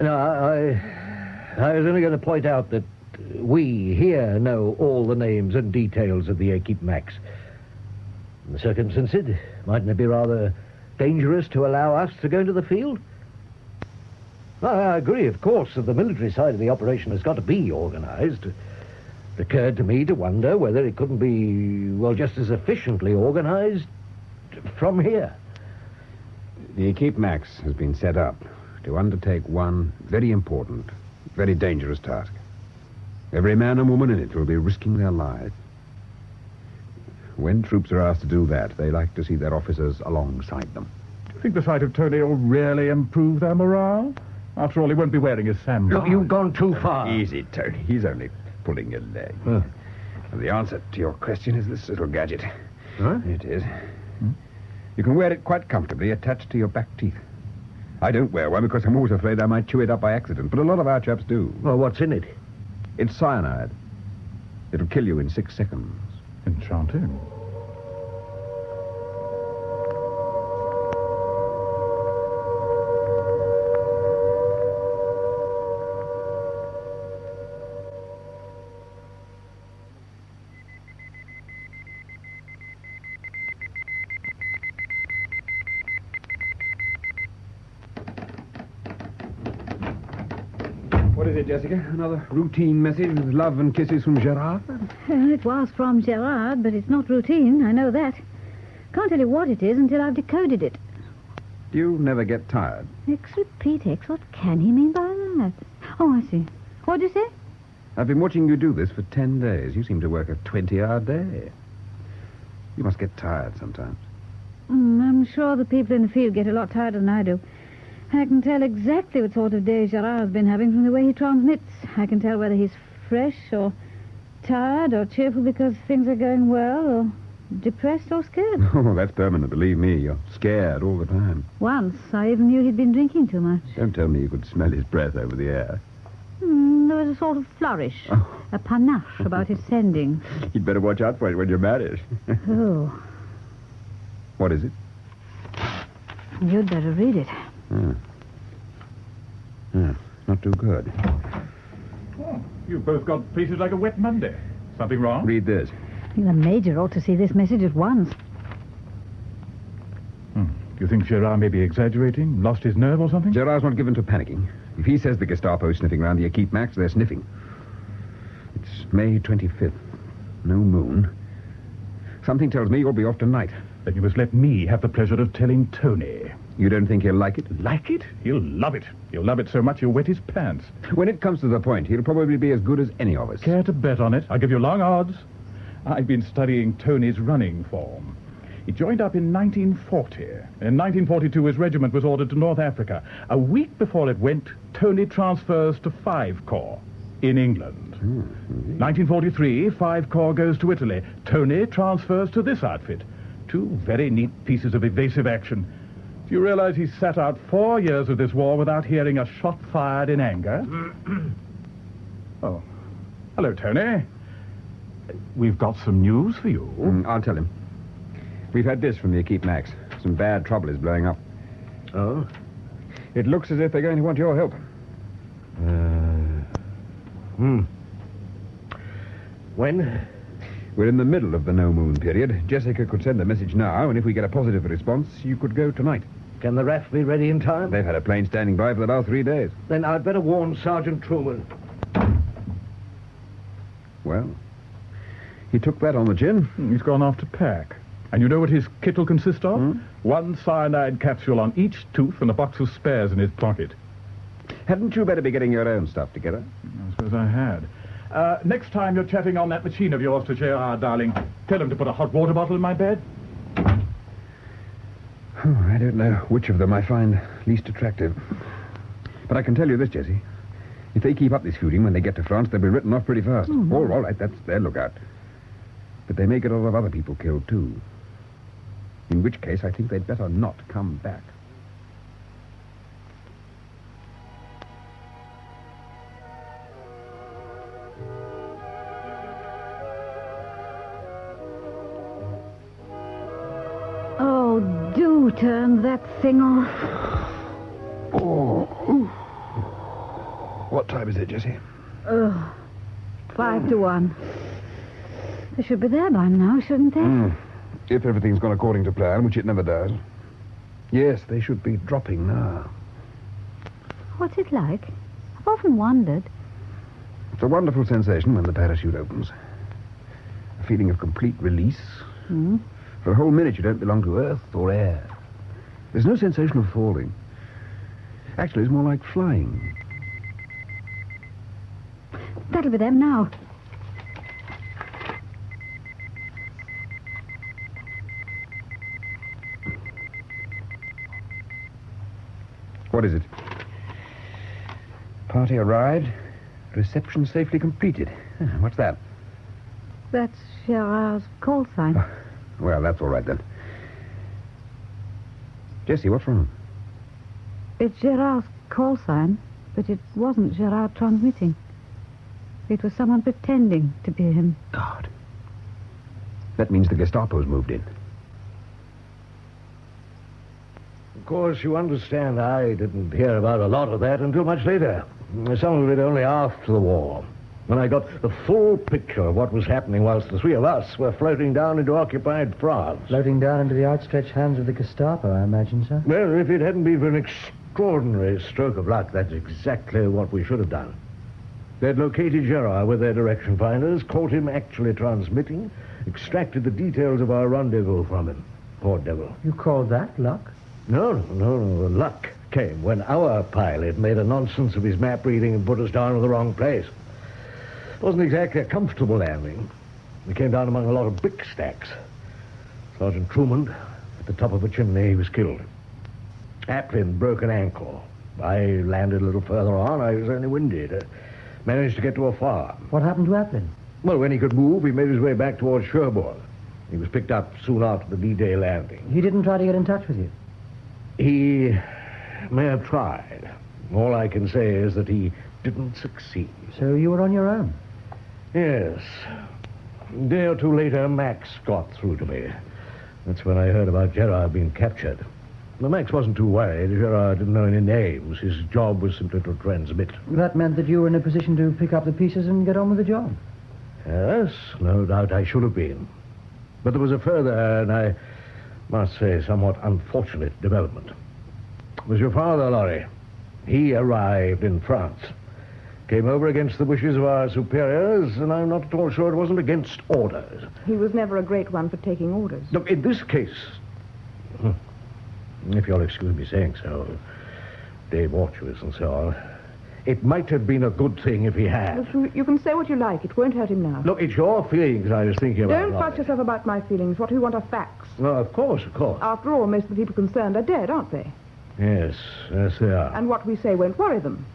No, I was only going to point out that we here know all the names and details of the Equipe Max. In the circumstances, mightn't it be rather dangerous to allow us to go into the field? I agree, of course, that the military side of the operation has got to be organised. It occurred to me to wonder whether it couldn't be, well, just as efficiently organised from here. The Equipe Max has been set up to undertake one very important, very dangerous task. Every man and woman in it will be risking their lives. When troops are asked to do that, they like to see their officers alongside them. Do you think the sight of Tony will really improve their morale? After all, he won't be wearing his sandals. Look, you've gone too far. Easy, Tony. He's only pulling your leg. And the answer to your question is this little gadget. Huh? It is. You can wear it quite comfortably attached to your back teeth. I don't wear one because I'm always afraid I might chew it up by accident, but a lot of our chaps do. Well, what's in it? It's cyanide. It'll kill you in 6 seconds. Enchanting. What is it, Jessica? Another routine message with love and kisses from Gerard? It was from Gerard, but it's not routine. I know that. Can't tell you what it is until I've decoded it. You never get tired. X repeat X. What can he mean by that? Oh, I see. What did you say? I've been watching you do this for 10 days. You seem to work a 20-hour day. You must get tired sometimes. I'm sure the people in the field get a lot tireder than I do. I can tell exactly what sort of day Gerard's been having from the way he transmits. I can tell whether he's fresh or tired or cheerful because things are going well or depressed or scared. Oh, that's permanent, believe me. You're scared all the time. Once, I even knew he'd been drinking too much. Don't tell me you could smell his breath over the air. There was a sort of flourish, a panache about his sending. You'd better watch out for it when you're married. Oh, What is it? you'd better read it. Not too good. Oh, you've both got faces like a wet Monday. Something wrong? Read this. I think the Major ought to see this message at once. Do you think Gerard may be exaggerating? Lost his nerve or something? Gerard's not given to panicking. If he says the Gestapo's sniffing around the Equipe Max, they're sniffing. It's May 25th. No moon. Something tells me you'll be off tonight. Then you must let me have the pleasure of telling Tony. You don't think he'll like it? Like it? He'll love it. He'll love it so much he'll wet his pants. When it comes to the point, he'll probably be as good as any of us. Care to bet on it? I'll give you long odds. I've been studying Tony's running form. He joined up in 1940. In 1942, his regiment was ordered to North Africa. A week before it went, Tony transfers to 5 Corps. in England. 1943, 5 Corps goes to Italy. Tony transfers to this outfit. 2 very neat pieces of evasive action. Do you realize he sat out 4 years of this war without hearing a shot fired in anger? Oh. Hello, Tony. We've got some news for you. I'll tell him. We've had this from the Keep Max. Some bad trouble is blowing up. Oh? It looks as if they're going to want your help. When? We're in the middle of the no-moon period. Jessica could send a message now, and if we get a positive response, you could go tonight. Can the RAF be ready in time? They've had a plane standing by for the last 3 days. Then I'd better warn Sergeant Truman. Well, he took that on the chin. He's gone off to pack. And you know what his kit'll consist of? 1 cyanide capsule on each tooth and a box of spares in his pocket. Hadn't you better be getting your own stuff together? I suppose I had. Next time you're chatting on that machine of yours to Gerard, darling, tell him to put a hot water bottle in my bed. I don't know which of them I find least attractive. But I can tell you this, Jessie. If they keep up this feuding, when they get to France, they'll be written off pretty fast. All right, that's their lookout. But they may get a lot of other people killed, too. In which case, I think they'd better not come back. Oh, do turn that thing off. Oh. What time is it, Jessie? 5 to 1. They should be there by now, shouldn't they? If everything's gone according to plan, which it never does. Yes, they should be dropping now. What's it like? I've often wondered. It's a wonderful sensation when the parachute opens. A feeling of complete release. For a whole minute, you don't belong to earth or air. There's no sensation of falling. Actually, it's more like flying. That'll be them now. What is it? Party arrived. Reception safely completed. What's that? That's Gerard's call sign. Well, that's all right, then. Jessie, what's wrong? It's Gerard's call sign, but it wasn't Gerard transmitting. It was someone pretending to be him. God. That means the Gestapo's moved in. Of course, you understand I didn't hear about a lot of that until much later. Some of it only after the war. When I got the full picture of what was happening whilst the 3 of us were floating down into occupied France. Floating down into the outstretched hands of the Gestapo, I imagine, sir. Well, if it hadn't been for an extraordinary stroke of luck, that's exactly what we should have done. They'd located Gerard with their direction finders, caught him actually transmitting, extracted the details of our rendezvous from him. Poor devil. You call that luck? No. The luck came when our pilot made a nonsense of his map reading and put us down in the wrong place. It wasn't exactly a comfortable landing. We came down among a lot of brick stacks. Sergeant Truman, at the top of a chimney, he was killed. Applin broke an ankle. I landed a little further on. I was only winded. Managed to get to a farm. What happened to Applin? Well, when he could move, he made his way back towards Cherbourg. He was picked up soon after the D-Day landing. He didn't try to get in touch with you? He may have tried. All I can say is that he didn't succeed. So you were on your own? Yes. A day or 2 later, Max got through to me. That's when I heard about Gerard being captured. Well, Max wasn't too worried. Gerard didn't know any names. His job was simply to transmit. That meant that you were in a position to pick up the pieces and get on with the job? Yes, no doubt I should have been. But there was a further, and I must say, somewhat unfortunate development. It was your father, Laurie. He arrived in France. Came over against the wishes of our superiors, and I'm not at all sure it wasn't against orders. He was never a great one for taking orders. Look, in this case, if you'll excuse me saying so, day watches and so on, it might have been a good thing if he had. Look, you can say what you like. It won't hurt him now. Look, it's your feelings I was thinking about. Don't fuss yourself about my feelings. What we want are facts. No, of course. After all, most of the people concerned are dead, aren't they? Yes, they are. And what we say won't worry them.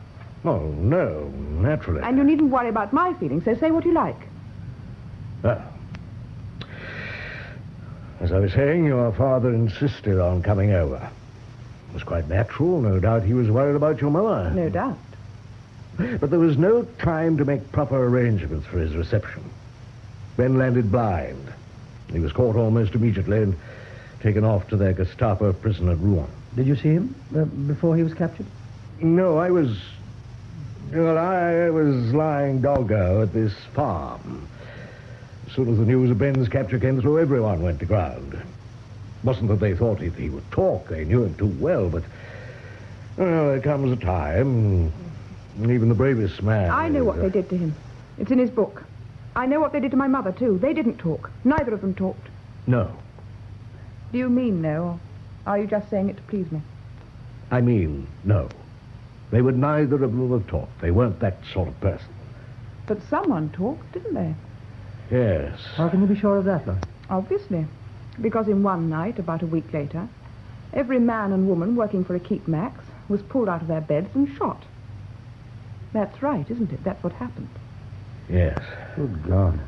Oh, no, naturally. And you needn't worry about my feelings, so say what you like. Well, as I was saying, your father insisted on coming over. It was quite natural. No doubt he was worried about your mother. No doubt. But there was no time to make proper arrangements for his reception. Ben landed blind. He was caught almost immediately and taken off to their Gestapo prison at Rouen. Did you see him before he was captured? No, I was lying doggo at this farm. As soon as the news of Ben's capture came through, everyone went to ground. It wasn't that they thought he would talk. They knew him too well, but there comes a time, and even the bravest man... I know what they did to him. It's in his book. I know what they did to my mother, too. They didn't talk. Neither of them talked. No. Do you mean no, or are you just saying it to please me? I mean, no. They would neither of them have talked. They weren't that sort of person. But someone talked, didn't they? Yes. How can you be sure of that, Laurie? Obviously. Because in one night, about a week later, every man and woman working for a keep max was pulled out of their beds and shot. That's right, isn't it? That's what happened. Yes. Good God.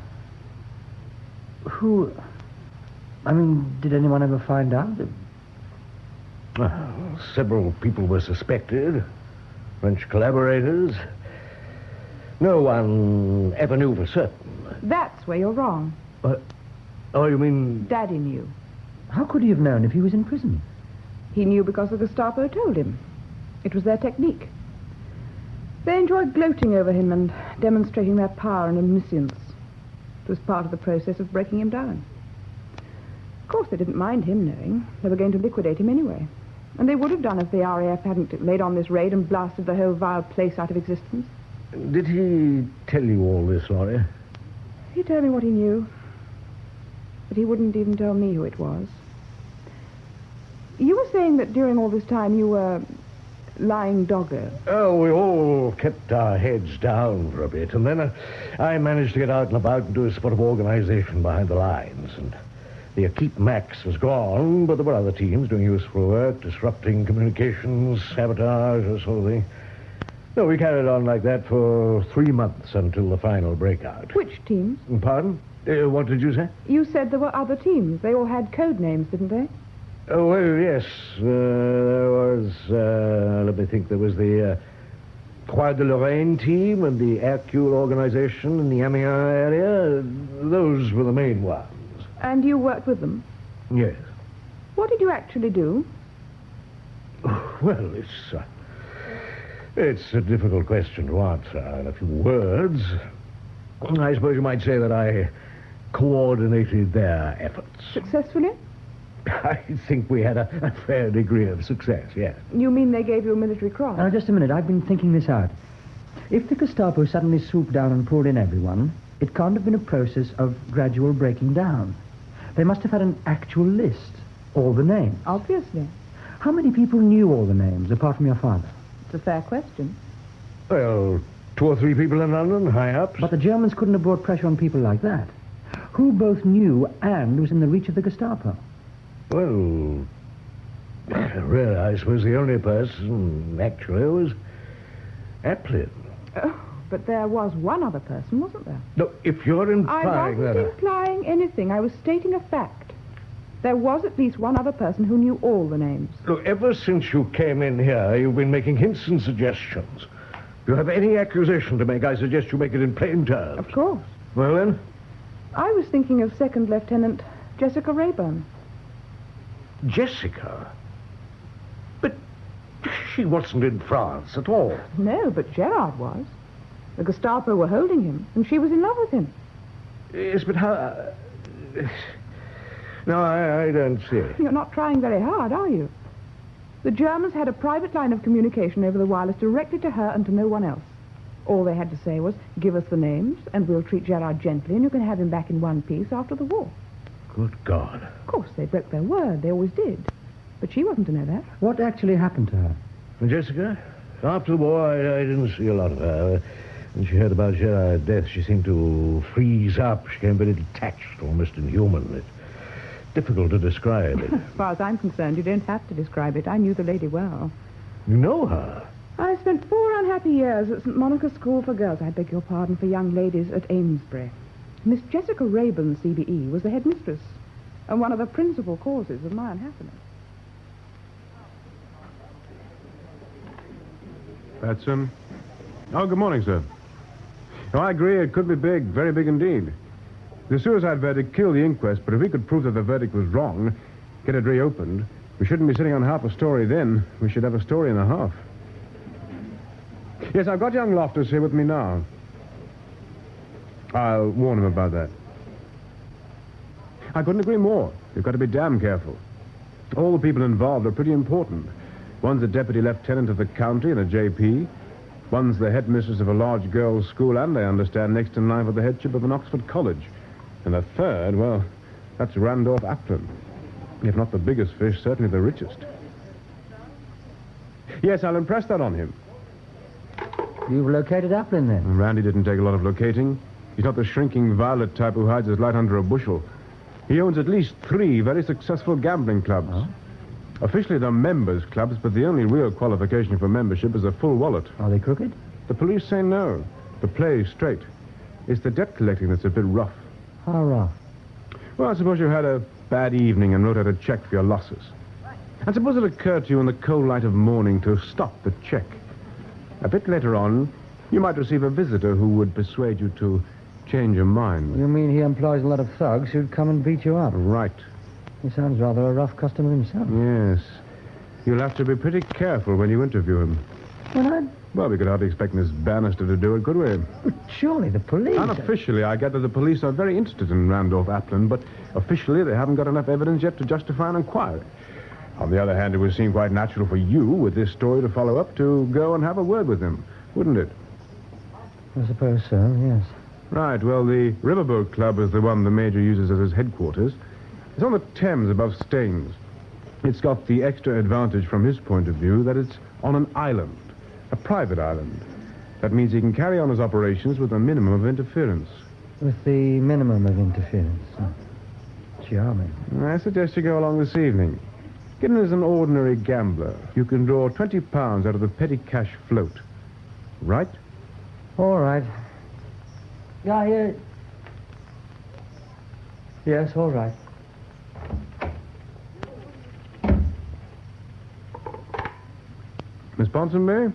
Did anyone ever find out? Well, several people were suspected. French collaborators. No one ever knew for certain. That's where you're wrong. Oh, you mean... Daddy knew. How could he have known if he was in prison? He knew because the Gestapo told him. It was their technique. They enjoyed gloating over him and demonstrating their power and omniscience. It was part of the process of breaking him down. Of course, they didn't mind him knowing. They were going to liquidate him anyway. And they would have done if the RAF hadn't laid on this raid and blasted the whole vile place out of existence. Did he tell you all this, Laurie? He told me what he knew. But he wouldn't even tell me who it was. You were saying that during all this time you were lying doggo. Oh, we all kept our heads down for a bit, and then I managed to get out and about and do a sort of organization behind the lines, and the Keep Max was gone, but there were other teams doing useful work, disrupting communications, sabotage, that sort of thing. No, we carried on like that for 3 months until the final breakout. Which teams? Pardon? What did you say? You said there were other teams. They all had code names, didn't they? Oh, well, yes. There was, let me think, there was the Croix de Lorraine team and the Hercule organization in the Amiens area. Those were the main ones. And you worked with them? Yes. What did you actually do? Well, it's a difficult question to answer in a few words. I suppose you might say that I coordinated their efforts. Successfully? I think we had a fair degree of success, yes. You mean they gave you a military cross? Now, just a minute. I've been thinking this out. If the Gestapo suddenly swooped down and pulled in everyone, it can't have been a process of gradual breaking down. They must have had an actual list, all the names. Obviously. How many people knew all the names, apart from your father? It's a fair question. Well, 2 or 3 people in London, high-ups. But the Germans couldn't have brought pressure on people like that. Who both knew and was in the reach of the Gestapo? Well, really, I suppose the only person, actually, was Applin. Oh, but there was one other person, wasn't there? No, if you're implying I wasn't implying anything. I was stating a fact. There was at least one other person who knew all the names. Look, ever since you came in here, you've been making hints and suggestions. If you have any accusation to make, I suggest you make it in plain terms. Of course. Well, then? I was thinking of Second Lieutenant Jessica Rayburn. Jessica? But she wasn't in France at all. No, but Gerard was. The Gestapo were holding him, and she was in love with him. Yes, but how... No, I don't see it. You're not trying very hard, are you? The Germans had a private line of communication over the wireless directly to her and to no one else. All they had to say was, give us the names, and we'll treat Gerard gently, and you can have him back in one piece after the war. Good God. Of course, they broke their word. They always did. But she wasn't to know that. What actually happened to her? Jessica? After the war, I didn't see a lot of her. When she heard about Gerard's death, she seemed to freeze up. She became very detached, almost inhuman. It's difficult to describe it. As far as I'm concerned, you don't have to describe it. I knew the lady well. You know her? I spent 4 unhappy years at St. Monica's School for Girls, I beg your pardon, for young ladies at Amesbury. Miss Jessica Rayburn, CBE, was the headmistress and one of the principal causes of my unhappiness. Batson. Oh, good morning, sir. Oh, I agree, it could be big, very big indeed. The suicide verdict killed the inquest, but if we could prove that the verdict was wrong, get it reopened, we shouldn't be sitting on half a story then. We should have a story and a half. Yes, I've got young Loftus here with me now. I'll warn him about that. I couldn't agree more. You've got to be damn careful. All the people involved are pretty important. One's a deputy lieutenant of the county and a JP. One's the headmistress of a large girls' school and, I understand, next in line for the headship of an Oxford college. And the third, well, that's Randolph Applin. If not the biggest fish, certainly the richest. Yes, I'll impress that on him. You've located Applin, then? Randy didn't take a lot of locating. He's not the shrinking violet type who hides his light under a bushel. He owns at least 3 very successful gambling clubs. Oh? Officially, they're members' clubs, but the only real qualification for membership is a full wallet. Are they crooked? The police say no. The play is straight. It's the debt collecting that's a bit rough. How rough? Well, I suppose you had a bad evening and wrote out a check for your losses. And suppose it occurred to you in the cold light of morning to stop the check. A bit later on, you might receive a visitor who would persuade you to change your mind. You mean he employs a lot of thugs who'd come and beat you up? Right. He sounds rather a rough customer himself. Yes. You'll have to be pretty careful when you interview him. Well, we could hardly expect Miss Bannister to do it, could we? But surely the police... Unofficially, I gather the police are very interested in Randolph Applin, but officially they haven't got enough evidence yet to justify an inquiry. On the other hand, it would seem quite natural for you, with this story to follow up, to go and have a word with him, wouldn't it? I suppose so, yes. Right, well, the Riverboat Club is the one the Major uses as his headquarters. It's on the Thames above Staines. It's got the extra advantage from his point of view that it's on an island, a private island. That means he can carry on his operations with a minimum of interference. With the minimum of interference. Charming. I suggest you go along this evening. Get in as an ordinary gambler. You can draw £20 out of the petty cash float. Right? All right. Yes, all right. Miss Ponsonby,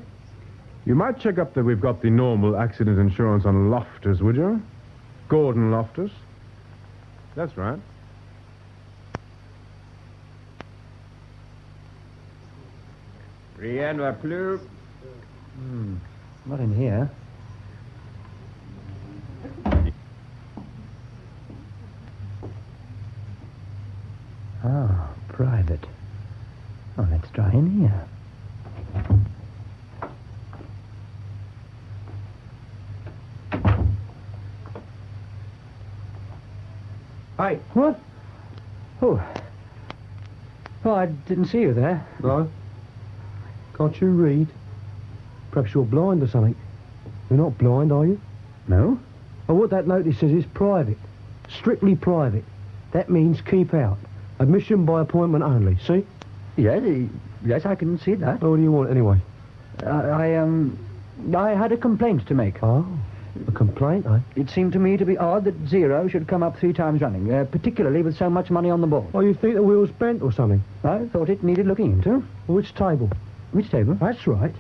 you might check up that we've got the normal accident insurance on Loftus, would you? Gordon Loftus. That's right. Rien va plus. Not in here. Ah, private. Oh, let's try in here. Hi. What? Oh, I didn't see you there. No? Can't you read? Perhaps you're blind or something. You're not blind, are you? No? Oh, what that notice says is private. Strictly private. That means keep out. Admission by appointment only, see? Yes, I can see that. Oh, what do you want anyway? I had a complaint to make. Oh, a complaint, eh? It seemed to me to be odd that 0 should come up 3 times running, particularly with so much money on the board. Oh, you think the wheel's bent or something? I thought it needed looking into. Which table? Which table? That's right.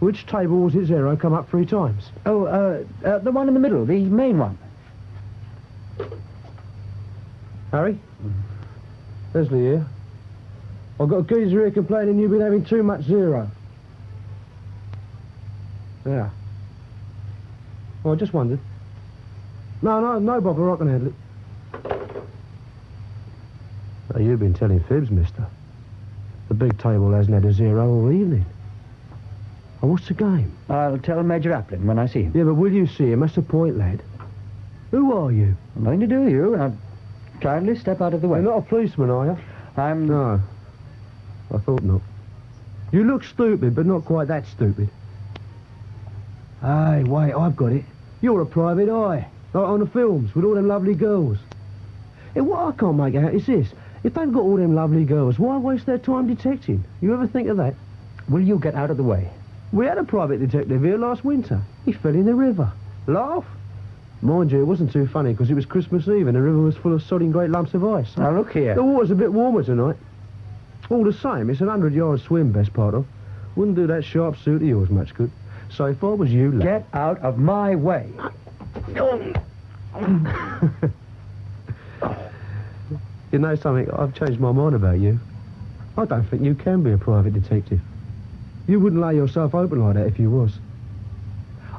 Which table was it 0 come up 3 times? Oh, the one in the middle, the main one. Harry? Leslie here. I've got a geezer here complaining you've been having too much 0. Yeah. Oh, I just wondered. No bother, I can handle it. Oh, you've been telling fibs, mister. The big table hasn't had a 0 all evening. Oh, what's the game? I'll tell Major Applin when I see him. Yeah, but will you see him? That's the point, lad. Who are you? Nothing to do with you. Now, kindly step out of the way. You're not a policeman, are you? I'm... No. I thought not. You look stupid, but not quite that stupid. Hey, wait, I've got it. You're a private eye. Like on the films, with all them lovely girls. Hey, what I can't make out is this. If they've got all them lovely girls, why waste their time detecting? You ever think of that? Will you get out of the way? We had a private detective here last winter. He fell in the river. Laugh? Mind you, it wasn't too funny because it was Christmas Eve and the river was full of sodding great lumps of ice. Now, look here. The water's a bit warmer tonight. All the same, it's 100-yard swim, best part of. Wouldn't do that sharp suit of yours much good. So if I was you, lad... Get out of my way. You know something? I've changed my mind about you. I don't think you can be a private detective. You wouldn't lay yourself open like that if you was.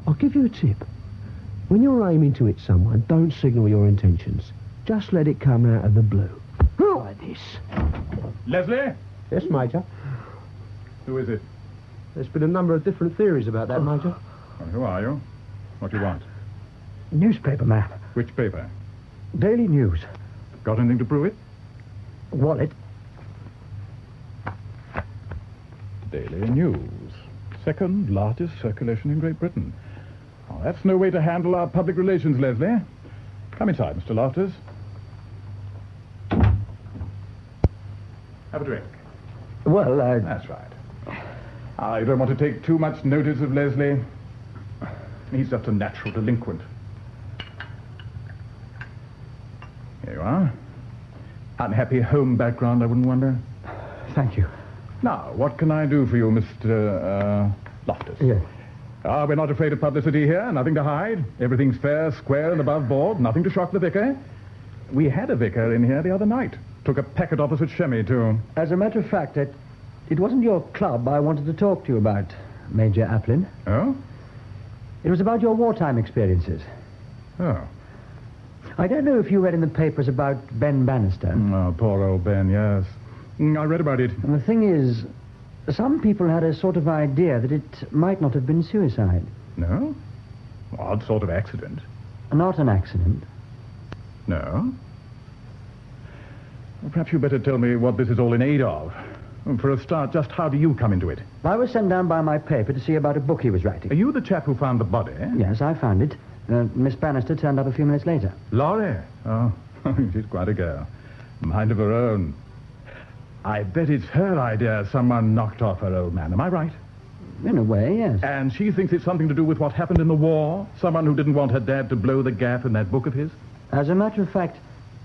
I'll give you a tip. When you're aiming to hit someone, don't signal your intentions. Just let it come out of the blue. Like this. Leslie? Yes, Major. Who is it? There's been a number of different theories about that, Major. Well, who are you? What do you want? Newspaper man. Which paper? Daily News. Got anything to prove it? Wallet. Daily News. Second largest circulation in Great Britain. Oh, that's no way to handle our public relations, Leslie. Come inside, Mr. Loftus. Have a drink. Well, That's right. I don't want to take too much notice of Leslie. He's just a natural delinquent. Here you are. Unhappy home background, I wouldn't wonder. Thank you. Now, what can I do for you, Mr. Loftus? Yes. We're not afraid of publicity here. Nothing to hide. Everything's fair, square, and above board. Nothing to shock the vicar. We had a vicar in here the other night. Took a packet opposite Shemmy, too. As a matter of fact, it wasn't your club I wanted to talk to you about, Major Applin. Oh? It was about your wartime experiences. Oh. I don't know if you read in the papers about Ben Bannister. Oh, poor old Ben, yes. I read about it. And the thing is, some people had a sort of idea that it might not have been suicide. No? Odd sort of accident. Not an accident. No? Well, perhaps you better tell me what this is all in aid of. For a start, just how do you come into it? I was sent down by my paper to see about a book he was writing. Are you the chap who found the body? Yes, I found it. Miss Bannister turned up a few minutes later. Laurie? Oh, she's quite a girl. Mind of her own. I bet it's her idea someone knocked off her old man. Am I right? In a way, yes. And she thinks it's something to do with what happened in the war? Someone who didn't want her dad to blow the gaff in that book of his? As a matter of fact,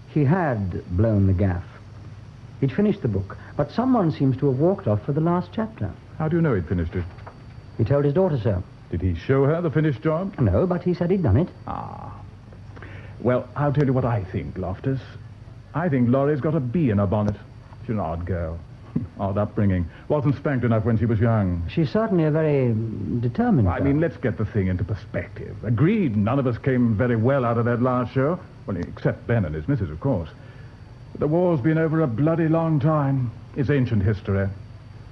he had blown the gaff. He'd finished the book, but someone seems to have walked off for the last chapter. How do you know he'd finished it? He told his daughter so. Did he show her the finished job? No, but he said he'd done it. Ah. Well, I'll tell you what I think, Loftus. I think Laurie's got a bee in her bonnet. She's an odd girl. Odd upbringing. Wasn't spanked enough when she was young. She's certainly a very determined I girl. mean, let's get the thing into perspective. Agreed, none of us came very well out of that last show. Well, except Ben and his missus, of course. But the war's been over a bloody long time. It's ancient history.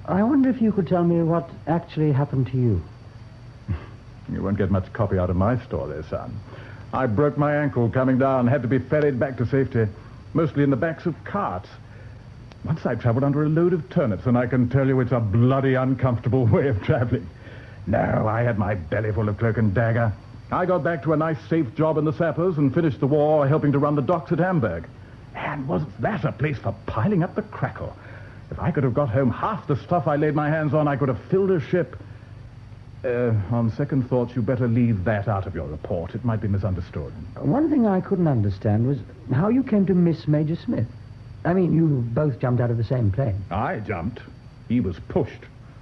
I wonder if you could tell me what actually happened to you. You won't get much copy out of my story, son. I broke my ankle coming down, had to be ferried back to safety, mostly in the backs of carts. Once I travelled under a load of turnips, and I can tell you it's a bloody uncomfortable way of travelling. No, I had my belly full of cloak and dagger. I got back to a nice, safe job in the sappers and finished the war helping to run the docks at Hamburg. And wasn't that a place for piling up the crackle? If I could have got home half the stuff I laid my hands on, I could have filled a ship. On second thoughts, you better leave that out of your report. It might be misunderstood. One thing I couldn't understand was how you came to miss Major Smith. I mean, you both jumped out of the same plane. I jumped. He was pushed.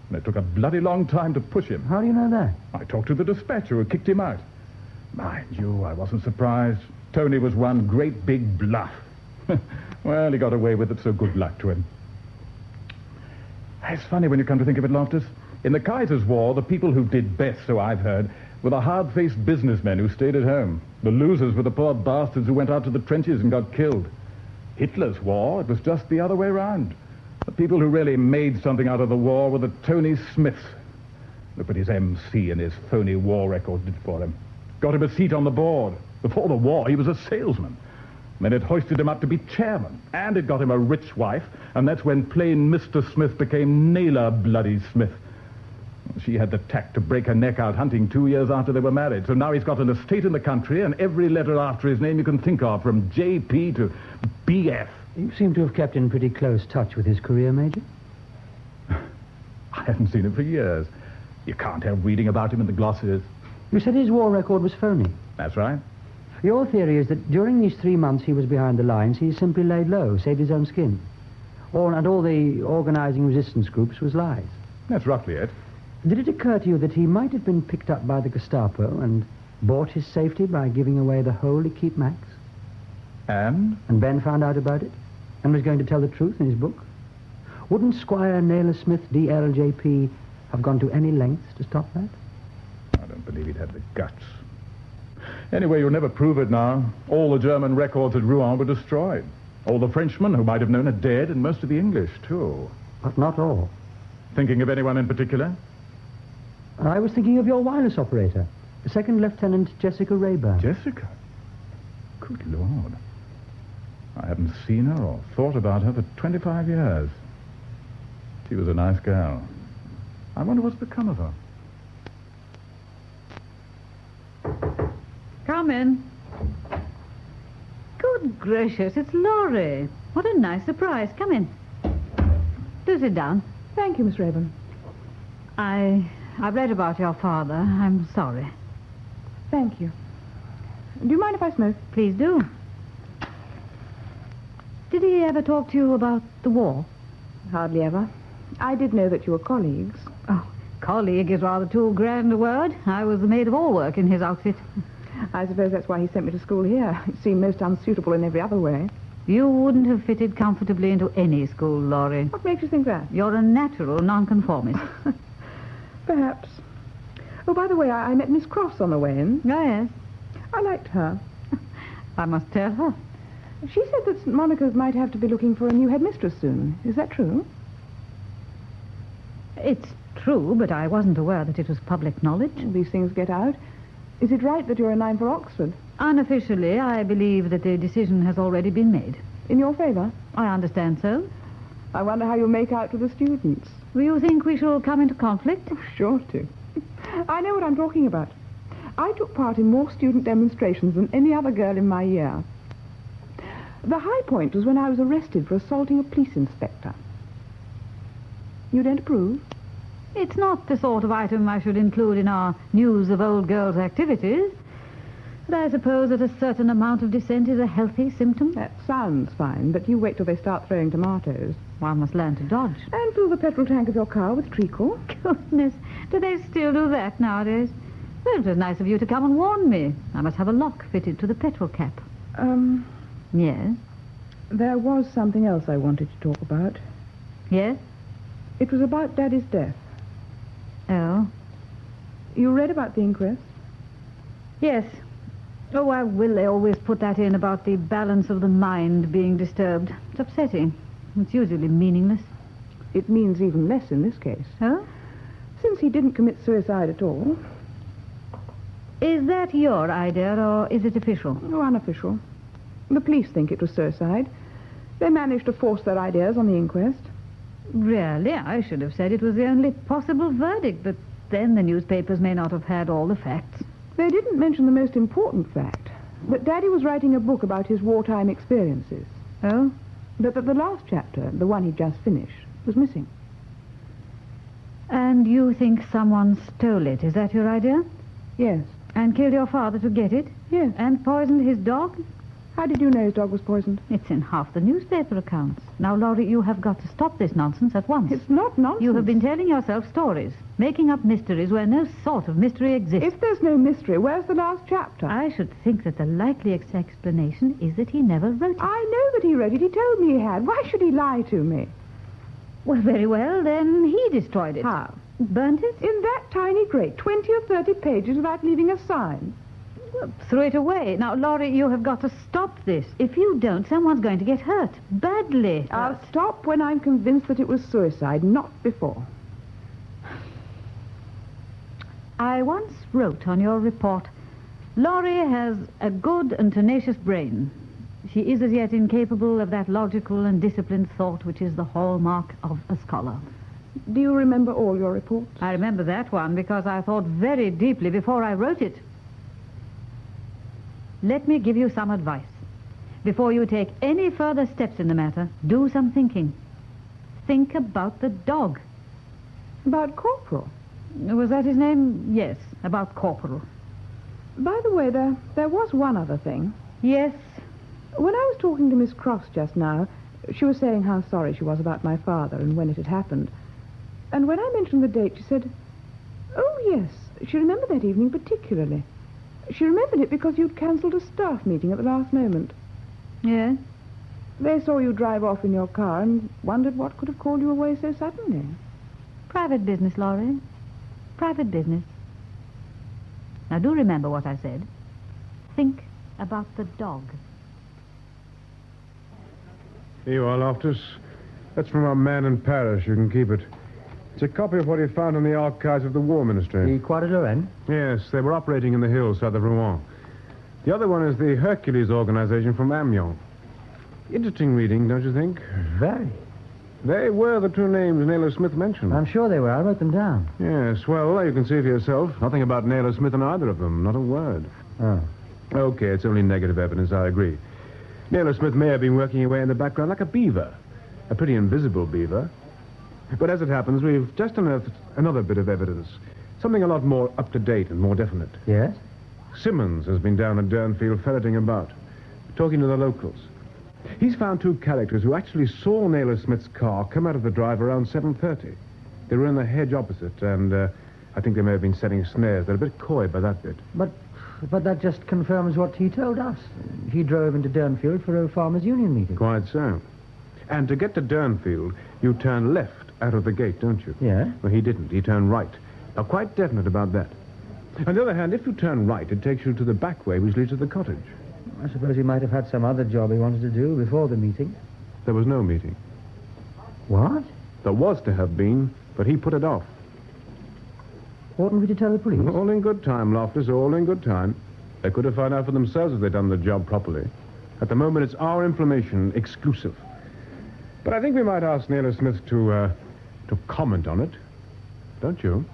And it took a bloody long time to push him. How do you know that? I talked to the dispatcher who kicked him out. Mind you, I wasn't surprised. Tony was one great big bluff. Well, he got away with it, so good luck to him. It's funny when you come to think of it, Loftus. In the Kaiser's War, the people who did best, so I've heard, were the hard-faced businessmen who stayed at home. The losers were the poor bastards who went out to the trenches and got killed. Hitler's war, it was just the other way round. The people who really made something out of the war were the Tony Smiths. Look what his MC and his phony war record did for him. Got him a seat on the board. Before the war, he was a salesman. Then it hoisted him up to be chairman. And it got him a rich wife. And that's when plain Mr. Smith became Naylor-Smith. She had the tact to break her neck out hunting 2 years after they were married. So now he's got an estate in the country and every letter after his name you can think of, from JP to BF. You seem to have kept in pretty close touch with his career, Major. I haven't seen him for years. You can't help reading about him in the glosses. You said his war record was phony. That's right. Your theory is that during these 3 months he was behind the lines, he simply laid low, saved his own skin. And all the organising resistance groups was lies. That's roughly it. Did it occur to you that he might have been picked up by the Gestapo and bought his safety by giving away the whole Keep Max? And? And Ben found out about it and was going to tell the truth in his book? Wouldn't Squire Naylor-Smith, DLJP, have gone to any lengths to stop that? I don't believe he'd have the guts. Anyway, you'll never prove it now. All the German records at Rouen were destroyed. All the Frenchmen who might have known are dead, and most of the English, too. But not all. Thinking of anyone in particular? I was thinking of your wireless operator, Second Lieutenant Jessica Rayburn. Jessica? Good Lord. I haven't seen her or thought about her for 25 years. She was a nice girl. I wonder what's become of her. Come in. Good gracious, it's Laurie. What a nice surprise. Come in. Do sit down. Thank you, Miss Rayburn. I've read about your father. I'm sorry. Thank you. Do you mind if I smoke? Please do. Did he ever talk to you about the war? Hardly ever. I did know that you were colleagues. Oh, colleague is rather too grand a word. I was the maid of all work in his outfit. I suppose that's why he sent me to school here. It seemed most unsuitable in every other way. You wouldn't have fitted comfortably into any school, Laurie. What makes you think that? You're a natural nonconformist. Perhaps. Oh, by the way, I met Miss Cross on the way in. Oh, yes. I liked her. I must tell her. She said that St. Monica's might have to be looking for a new headmistress soon. Is that true? It's true, but I wasn't aware that it was public knowledge. These things get out. Is it right that you're a 9 for Oxford? Unofficially, I believe that the decision has already been made. In your favour? I understand so. I wonder how you'll make out to the students. Do you think we shall come into conflict? Oh, sure to. I know what I'm talking about. I took part in more student demonstrations than any other girl in my year. The high point was when I was arrested for assaulting a police inspector. You don't approve? It's not the sort of item I should include in our news of old girls' activities. But I suppose that a certain amount of dissent is a healthy symptom. That sounds fine, but you wait till they start throwing tomatoes. One must learn to dodge. And fill the petrol tank of your car with treacle. Goodness, do they still do that nowadays? Well, it was nice of you to come and warn me. I must have a lock fitted to the petrol cap. Yes? There was something else I wanted to talk about. Yes? It was about Daddy's death. Oh? You read about the inquest? Yes. Oh, why will they always put that in about the balance of the mind being disturbed? It's upsetting. It's usually meaningless. It means even less in this case. Oh? Since he didn't commit suicide at all. Is that your idea, or is it official? Oh, unofficial. The police think it was suicide. They managed to force their ideas on the inquest. Really? I should have said it was the only possible verdict, but then the newspapers may not have had all the facts. They didn't mention the most important fact, that Daddy was writing a book about his wartime experiences. Oh? But that the last chapter, the one he'd just finished, was missing. And you think someone stole it, is that your idea? Yes. And killed your father to get it? Yes. And poisoned his dog? How did you know his dog was poisoned? It's in half the newspaper accounts. Now, Laurie, you have got to stop this nonsense at once. It's not nonsense. You have been telling yourself stories, making up mysteries where no sort of mystery exists. If there's no mystery, where's the last chapter? I should think that the likeliest explanation is that he never wrote it. I know that he wrote it. He told me he had. Why should he lie to me? Well, very well, then he destroyed it. How? Burnt it? In that tiny grate, 20 or 30 pages without leaving a sign. Well, threw it away. Now, Laurie, you have got to stop this. If you don't, someone's going to get hurt. Badly hurt. I'll stop when I'm convinced that it was suicide, not before. I once wrote on your report, Laurie has a good and tenacious brain. She is as yet incapable of that logical and disciplined thought which is the hallmark of a scholar. Do you remember all your reports? I remember that one because I thought very deeply before I wrote it. Let me give you some advice. Before you take any further steps in the matter, do some thinking. Think about the dog. About Corporal? Was that his name? Yes, about Corporal. By the way, there was one other thing. Yes. When I was talking to Miss Cross just now, she was saying how sorry she was about my father and when it had happened. And when I mentioned the date, she said, oh, yes, she remembered that evening particularly. She remembered it because you'd cancelled a staff meeting at the last moment. Yes? They saw you drive off in your car and wondered what could have called you away so suddenly. Private business, Laurie. Private business. Now, do remember what I said. Think about the dog. Here you are, Loftus. That's from our man in Paris. You can keep it. It's a copy of what he found in the archives of the War Ministry. The Croix de Lorraine? Yes, they were operating in the hills south of Rouen. The other one is the Hercules organization from Amiens. Interesting reading, don't you think? Very. They were the two names Naylor-Smith mentioned. I'm sure they were. I wrote them down. Yes, well, you can see for yourself. Nothing about Naylor-Smith in either of them. Not a word. Oh. Okay, it's only negative evidence, I agree. Naylor-Smith may have been working away in the background like a beaver. A pretty invisible beaver. But as it happens, we've just unearthed another bit of evidence. Something a lot more up-to-date and more definite. Yes? Simmons has been down at Durnfield ferreting about, talking to the locals. He's found two characters who actually saw Naylor-Smith's car come out of the drive around 7:30. They were in the hedge opposite, and I think they may have been setting snares. They're a bit coy by that bit. But that just confirms what he told us. He drove into Durnfield for a farmers' union meeting. Quite so. And to get to Durnfield, you turn left out of the gate, don't you? Yeah? Well, he didn't. He turned right. Now, quite definite about that. On the other hand, if you turn right, it takes you to the back way, which leads to the cottage. I suppose he might have had some other job he wanted to do before the meeting. There was no meeting. What? There was to have been, but he put it off. Oughtn't we to tell the police? All in good time, Loftus, all in good time. They could have found out for themselves if they'd done the job properly. At the moment, it's our information, exclusive. But I think we might ask Naylor-Smith to comment on it. Don't you?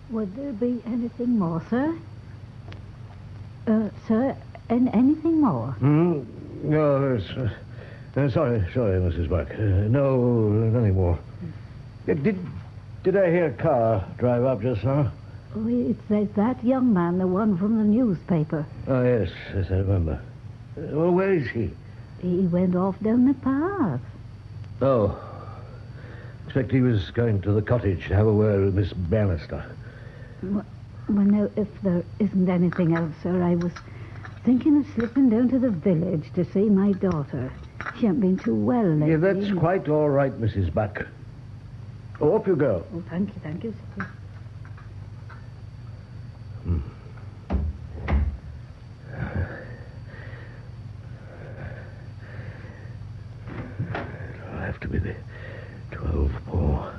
Would there be anything more, sir? Sir, anything more? No, sorry, Mrs. Buck. No, nothing more. Did I hear a car drive up just now? Oh, it's that young man, the one from the newspaper. Oh, yes, I remember. Well, where is he? He went off down the path. Oh. Expect he was going to the cottage to have a word with Miss Bannister. Well, no, if there isn't anything else, sir, I was thinking of slipping down to the village to see my daughter. She hasn't been too well lately. Yeah, that's quite all right, Mrs. Buck. Oh, off you go. Oh, thank you, sir. It'll have to be the 12 paw.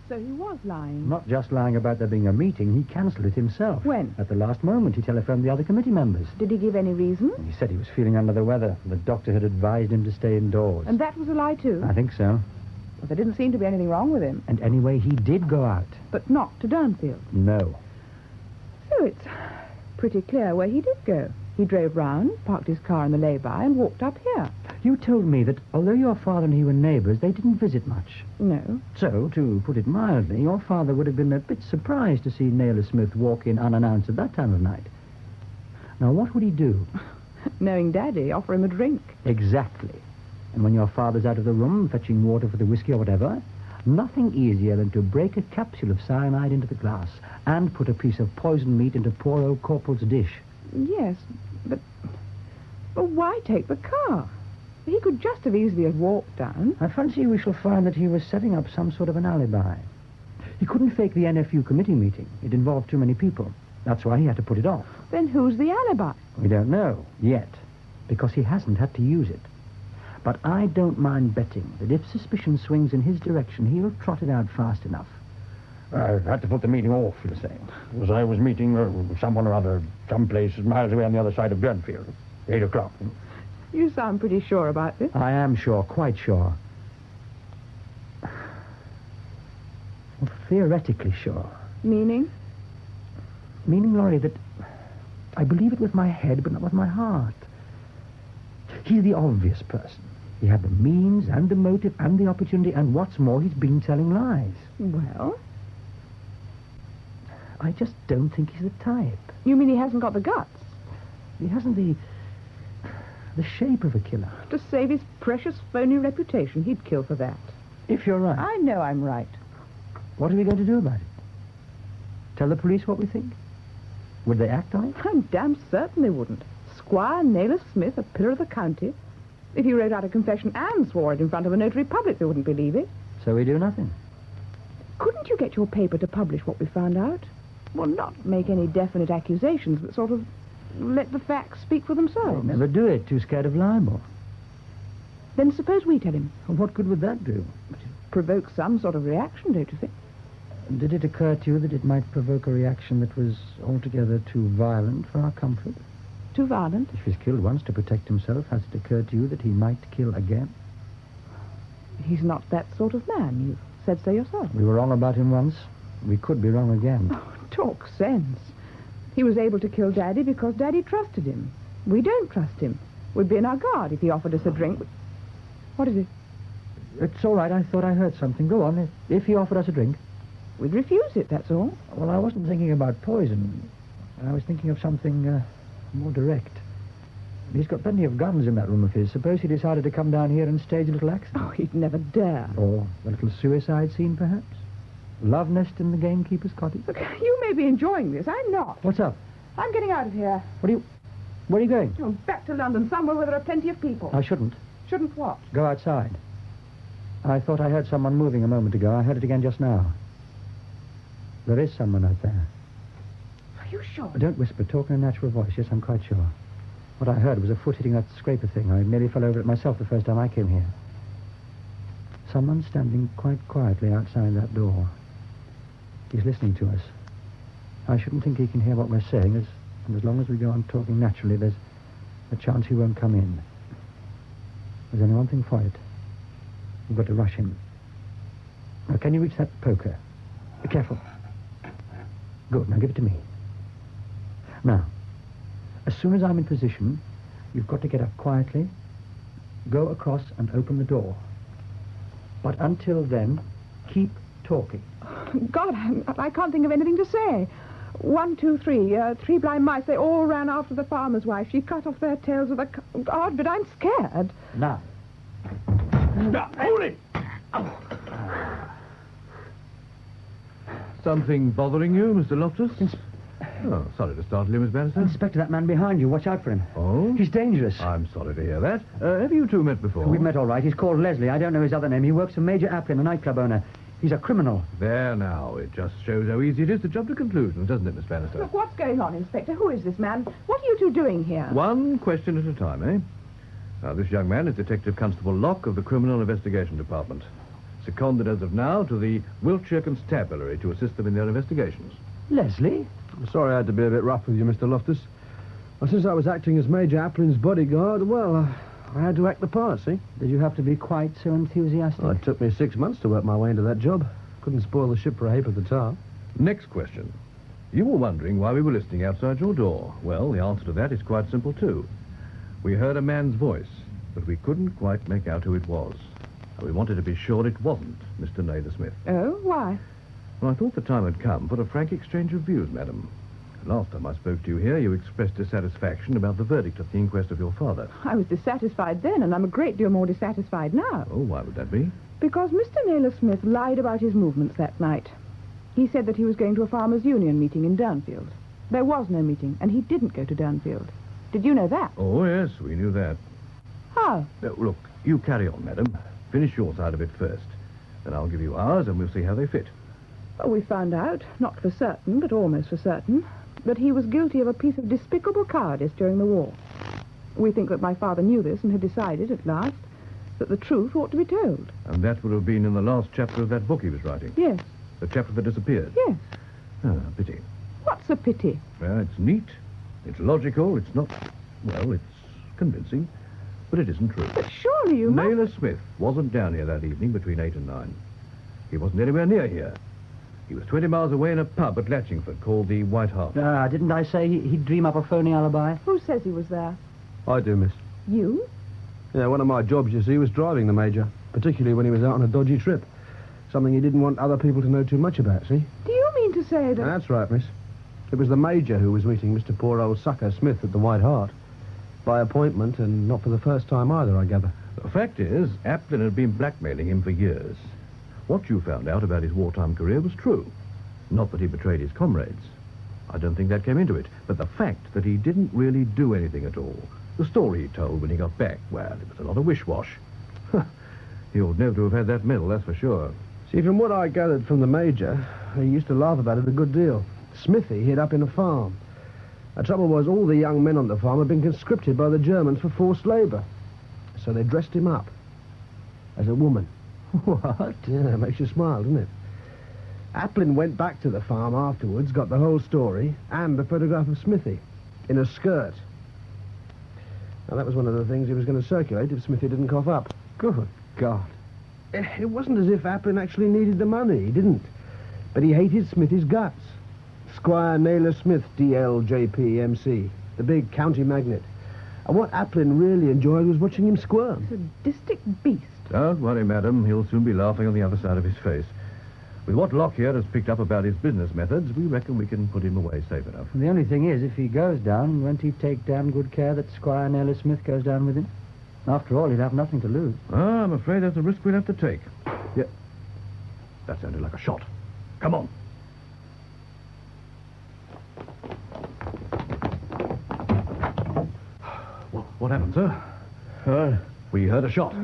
So he was lying. Not just lying about there being a meeting, he cancelled it himself. When? At the last moment, he telephoned the other committee members. Did he give any reason? He said he was feeling under the weather. The doctor had advised him to stay indoors. And that was a lie, too? I think so. But there didn't seem to be anything wrong with him. And anyway, he did go out. But not to Durnfield. No. So it's pretty clear where he did go. He drove round, parked his car in the lay-by, and walked up here. You told me that although your father and he were neighbours, they didn't visit much. No. So, to put it mildly, your father would have been a bit surprised to see Naylor-Smith walk in unannounced at that time of night. Now, what would he do? Knowing Daddy, offer him a drink. Exactly. And when your father's out of the room, fetching water for the whiskey or whatever, nothing easier than to break a capsule of cyanide into the glass and put a piece of poisoned meat into poor old Corporal's dish. Yes, but why take the car? He could just have easily have walked down. I fancy we shall find that he was setting up some sort of an alibi. He couldn't fake the NFU committee meeting. It involved too many people. That's why he had to put it off. Then who's the alibi? We don't know, yet, because he hasn't had to use it. But I don't mind betting that if suspicion swings in his direction, he'll trot it out fast enough. I had to put the meeting off, you're saying. Because I was meeting someone or other someplace miles away on the other side of Durnfield. 8 o'clock. You sound pretty sure about this. I am sure, quite sure. Well, theoretically sure. Meaning? Meaning, Laurie, that I believe it with my head, but not with my heart. He's the obvious person. He had the means and the motive and the opportunity, and what's more, he's been telling lies. Well? I just don't think he's the type. You mean he hasn't got the guts? He hasn't the shape of a killer. To save his precious phony reputation, he'd kill for that. If you're right. I know I'm right. What are we going to do about it? Tell the police what we think? Would they act on it? I'm damn certain they wouldn't. Squire Naylor-Smith, a pillar of the county. If he wrote out a confession and swore it in front of a notary public, they wouldn't believe it. So we do nothing. Couldn't you get your paper to publish what we found out? Well, not make any definite accusations, but sort of let the facts speak for themselves. Never do it. Too scared of libel. Then suppose we tell him. Well, what good would that do? Provoke some sort of reaction, don't you think? Did it occur to you that it might provoke a reaction that was altogether too violent for our comfort? Too violent? If he's killed once to protect himself, has it occurred to you that he might kill again? He's not that sort of man. You said so yourself. We were wrong about him once. We could be wrong again. Oh, talk sense. He was able to kill Daddy because Daddy trusted him. We don't trust him. We'd be in our guard if he offered us a drink. What is it? It's all right. I thought I heard something. Go on. If he offered us a drink. We'd refuse it, that's all. Well, I wasn't thinking about poison. I was thinking of something more direct. He's got plenty of guns in that room of his. Suppose he decided to come down here and stage a little accident. Oh, he'd never dare. Or a little suicide scene, perhaps? Love nest in the gamekeeper's cottage? Look, you may be enjoying this. I'm not. What's up? I'm getting out of here. Where are you going? Oh, back to London, somewhere where there are plenty of people. I shouldn't. Shouldn't what? Go outside. I thought I heard someone moving a moment ago. I heard it again just now. There is someone out there. Are you sure? Don't whisper. Talk in a natural voice. Yes, I'm quite sure. What I heard was a foot hitting that scraper thing. I nearly fell over it myself the first time I came here. Someone standing quite quietly outside that door. He's listening to us. I shouldn't think he can hear what we're saying, and as long as we go on talking naturally, there's a chance he won't come in. There's only one thing for it. We've got to rush him. Now, can you reach that poker? Be careful. Good. Now give it to me. Now, as soon as I'm in position, you've got to get up quietly, go across and open the door. But until then, keep talking. God, I can't think of anything to say. 1, 2, 3. 3 blind mice. They all ran after the farmer's wife. She cut off their tails with a... God, but I'm scared. Now. Hold it! Something bothering you, Mr. Loftus? Oh, sorry to startle you, Miss Bannister. Inspector, that man behind you. Watch out for him. Oh? He's dangerous. I'm sorry to hear that. Have you two met before? We've met all right. He's called Leslie. I don't know his other name. He works for Major Applin, a nightclub owner. He's a criminal. There now. It just shows how easy it is to jump to conclusions, doesn't it, Miss Bannister? Look, what's going on, Inspector? Who is this man? What are you two doing here? One question at a time, eh? Now, this young man is Detective Constable Locke of the Criminal Investigation Department. Seconded as of now to the Wiltshire Constabulary to assist them in their investigations. Leslie? I'm sorry I had to be a bit rough with you, Mr. Loftus. Well, since I was acting as Major Applin's bodyguard, well, I had to act the part, see? Did you have to be quite so enthusiastic? Well, it took me 6 months to work my way into that job. Couldn't spoil the ship for a hape at the tar. Next question. You were wondering why we were listening outside your door. Well, the answer to that is quite simple, too. We heard a man's voice, but we couldn't quite make out who it was. And we wanted to be sure it wasn't Mr. Naylor-Smith. Oh, why? Well, I thought the time had come for a frank exchange of views, madam. Last time I spoke to you here, you expressed dissatisfaction about the verdict at the inquest of your father. I was dissatisfied then, and I'm a great deal more dissatisfied now. Oh, why would that be? Because Mr. Naylor-Smith lied about his movements that night. He said that he was going to a farmers' union meeting in Downfield. There was no meeting, and he didn't go to Downfield. Did you know that? Oh, yes, we knew that. How? Look, you carry on, madam. Finish your side of it first. Then I'll give you ours, and we'll see how they fit. Well, we found out, not for certain, but almost for certain, that he was guilty of a piece of despicable cowardice during the war. We think that my father knew this and had decided, at last, that the truth ought to be told. And that would have been in the last chapter of that book he was writing? Yes. The chapter that disappeared? Yes. Ah, pity. What's a pity? Well, it's neat, it's logical, it's not... Well, it's convincing, but it isn't true. But surely you must... Naylor-Smith wasn't down here that evening between 8 and 9. He wasn't anywhere near here. He was 20 miles away in a pub at Latchingford called the White Hart. Didn't I say he'd dream up a phony alibi? Who says he was there? I do, miss. You? Yeah, one of my jobs, you see, was driving the Major, particularly when he was out on a dodgy trip. Something he didn't want other people to know too much about, see? Do you mean to say that... That's right, miss. It was the Major who was meeting Mr. poor old sucker Smith at the White Hart. By appointment, and not for the first time either, I gather. The fact is, Applin had been blackmailing him for years. What you found out about his wartime career was true. Not that he betrayed his comrades. I don't think that came into it. But the fact that he didn't really do anything at all. The story he told when he got back, well, it was a lot of wish-wash. He ought never to have had that medal, that's for sure. See, from what I gathered from the Major, he used to laugh about it a good deal. Smithy hid up in a farm. The trouble was all the young men on the farm had been conscripted by the Germans for forced labour. So they dressed him up as a woman. What? Yeah, makes you smile, doesn't it? Applin went back to the farm afterwards, got the whole story, and the photograph of Smithy in a skirt. Now, that was one of the things he was going to circulate if Smithy didn't cough up. Good God. It wasn't as if Applin actually needed the money. He didn't. But he hated Smithy's guts. Squire Naylor-Smith, DL, MC, the big county magnate. And what Applin really enjoyed was watching him squirm. Sadistic beast. Don't worry, madam. He'll soon be laughing on the other side of his face. With what Lockyer has picked up about his business methods, we reckon we can put him away safe enough. The only thing is, if he goes down, won't he take damn good care that Squire Naylor-Smith goes down with him? After all, he'd have nothing to lose. I'm afraid that's a risk we'll have to take. Yeah. That sounded like a shot. Come on. What happened, sir? We heard a shot.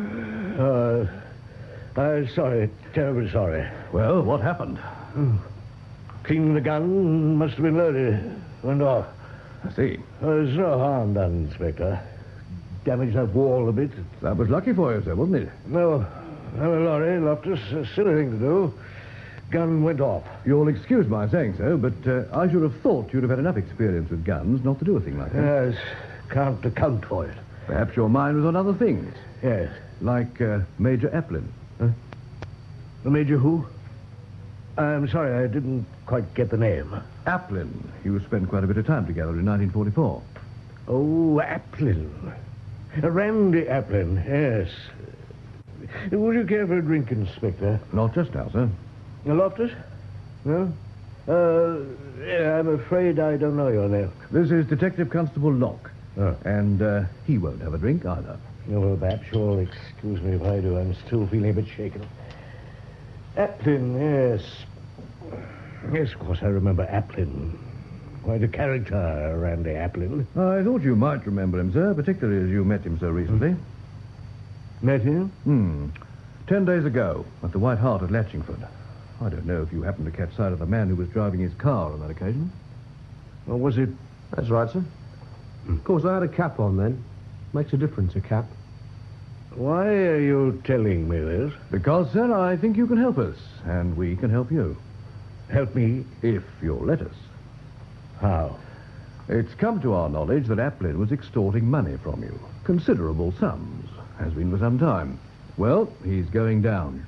I'm sorry, terribly sorry. Well, what happened? Cleaning the gun, must have been loaded. Went off. I see. There's no harm done, Inspector. Damaged that wall a bit. That was lucky for you, sir, wasn't it? No, Laurie, Loftus, a silly thing to do. Gun went off. You'll excuse my saying so, but I should have thought you'd have had enough experience with guns not to do a thing like that. Yes, can't account for it. Perhaps your mind was on other things. Yes. Like Major Applin. The Major who? I'm sorry, I didn't quite get the name. Applin. You spent quite a bit of time together in 1944. Oh, Applin. Randy Applin, yes. Would you care for a drink, Inspector? Not just now, sir. Loftus? No? Yeah, I'm afraid I don't know your name. This is Detective Constable Locke. Oh. And he won't have a drink either. Oh, perhaps you'll excuse me if I do. I'm still feeling a bit shaken. Applin, yes. Yes, of course, I remember Applin. Quite a character, Randy Applin. I thought you might remember him, sir, particularly as you met him so recently. Met him? 10 days ago, at the White Hart at Latchingford. I don't know if you happened to catch sight of the man who was driving his car on that occasion. Or was it... That's right, sir. Of course, I had a cap on then. Makes a difference, a cap. Why are you telling me this? Because, sir, I think you can help us, and we can help you. Help me? If you'll let us. How? It's come to our knowledge that Applin was extorting money from you. Considerable sums. Has been for some time. Well, he's going down.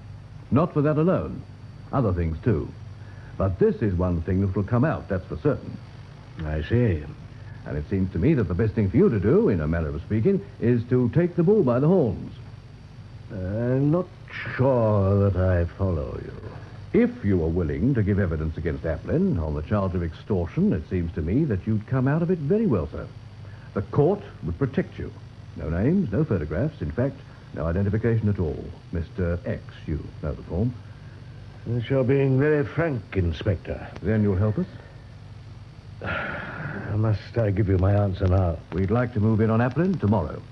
Not for that alone. Other things, too. But this is one thing that will come out, that's for certain. I see. And it seems to me that the best thing for you to do, in a manner of speaking, is to take the bull by the horns. I'm not sure that I follow you. If you are willing to give evidence against Applin on the charge of extortion, it seems to me that you'd come out of it very well, sir. The court would protect you. No names, no photographs. In fact, no identification at all. Mr. X, you know the form. You're being very frank, Inspector. Then you'll help us? Must I give you my answer now? We'd like to move in on Applin tomorrow.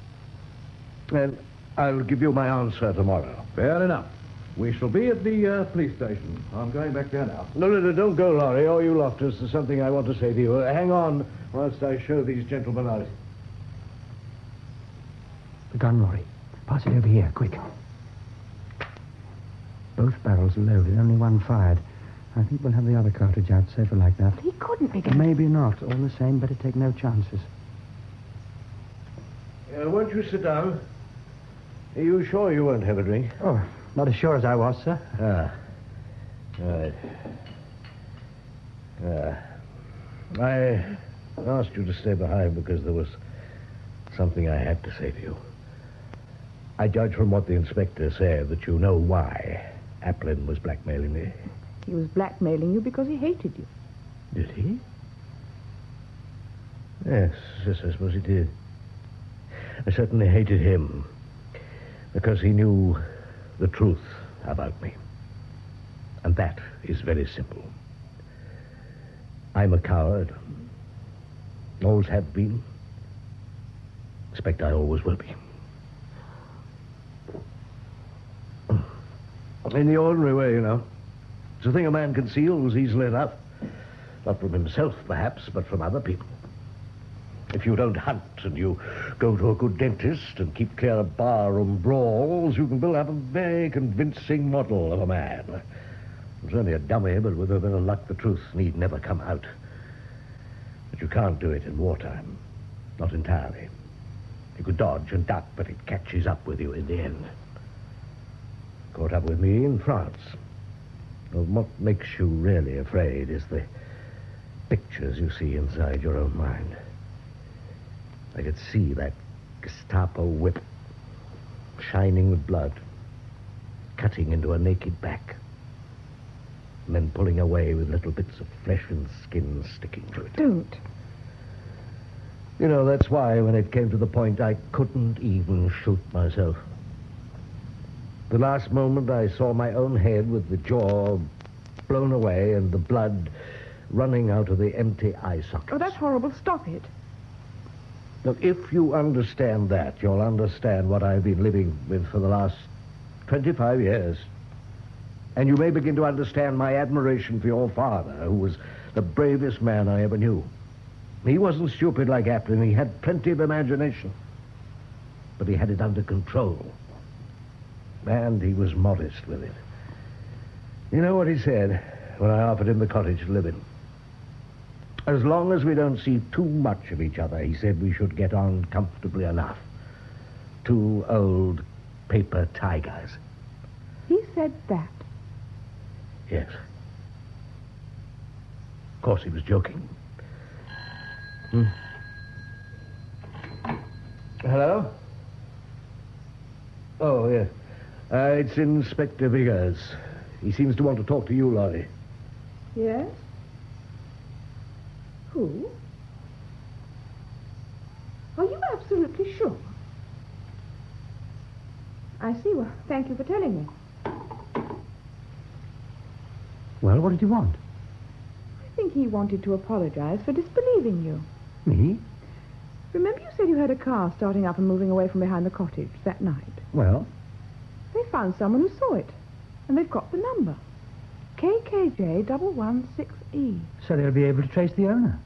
Then I'll give you my answer tomorrow. Fair enough. We shall be at the police station. I'm going back there now. No, don't go, Laurie, or you, Loftus. There's something I want to say to you. Hang on whilst I show these gentlemen out. The gun, Laurie. Pass it over here, quick. Both barrels are loaded, only one fired. I think we'll have the other cartridge out safer like that. He couldn't be going... Maybe not. All the same, better take no chances. Won't you sit down? Are you sure you won't have a drink? Oh, not as sure as I was, sir. Ah. All right. I asked you to stay behind because there was something I had to say to you. I judge from what the inspector said that you know why Applin was blackmailing me. He was blackmailing you because he hated you. Did he? Yes, I suppose he did. I certainly hated him because he knew the truth about me. And that is very simple. I'm a coward. Always have been. Expect I always will be. In the ordinary way, you know. It's a thing a man conceals easily enough. Not from himself, perhaps, but from other people. If you don't hunt and you go to a good dentist and keep clear of barroom brawls, you can build up a very convincing model of a man. It's only a dummy, but with a bit of luck, the truth need never come out. But you can't do it in wartime. Not entirely. You could dodge and duck, but it catches up with you in the end. Caught up with me in France. Well, what makes you really afraid is the pictures you see inside your own mind. I could see that Gestapo whip, shining with blood, cutting into a naked back, and then pulling away with little bits of flesh and skin sticking to it. Don't. You know, that's why when it came to the point, I couldn't even shoot myself. The last moment I saw my own head with the jaw blown away and the blood running out of the empty eye sockets. Oh, that's horrible. Stop it. Look, if you understand that, you'll understand what I've been living with for the last 25 years. And you may begin to understand my admiration for your father, who was the bravest man I ever knew. He wasn't stupid like Applin. He had plenty of imagination. But he had it under control. And he was modest with it. You know what he said when I offered him the cottage to live in? As long as we don't see too much of each other, he said we should get on comfortably enough. Two old paper tigers. He said that. Yes. Of course, he was joking. Hello? Oh, yes. It's Inspector Vigars. He seems to want to talk to you, Laurie. Yes? Who? Are you absolutely sure? I see. Well, thank you for telling me. Well, what did you want? I think he wanted to apologize for disbelieving you. Me? Remember you said you heard a car starting up and moving away from behind the cottage that night? Well? They found someone who saw it, and they've got the number. KKJ 116E. So they'll be able to trace the owner.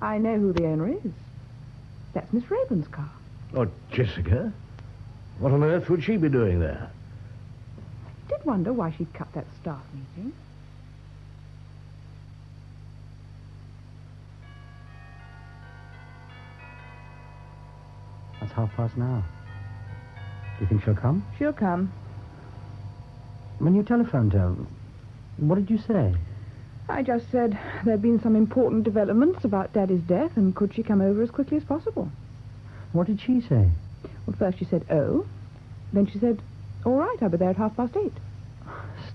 I know who the owner is. That's Miss Raven's car. Oh, Jessica? What on earth would she be doing there? I did wonder why she'd cut that staff meeting. That's 9:30 now. Do you think she'll come? She'll come. When you telephoned her, what did you say? I just said there'd been some important developments about Daddy's death, and could she come over as quickly as possible? What did she say? Well, first she said, oh. Then she said, all right, I'll be there at 8:30.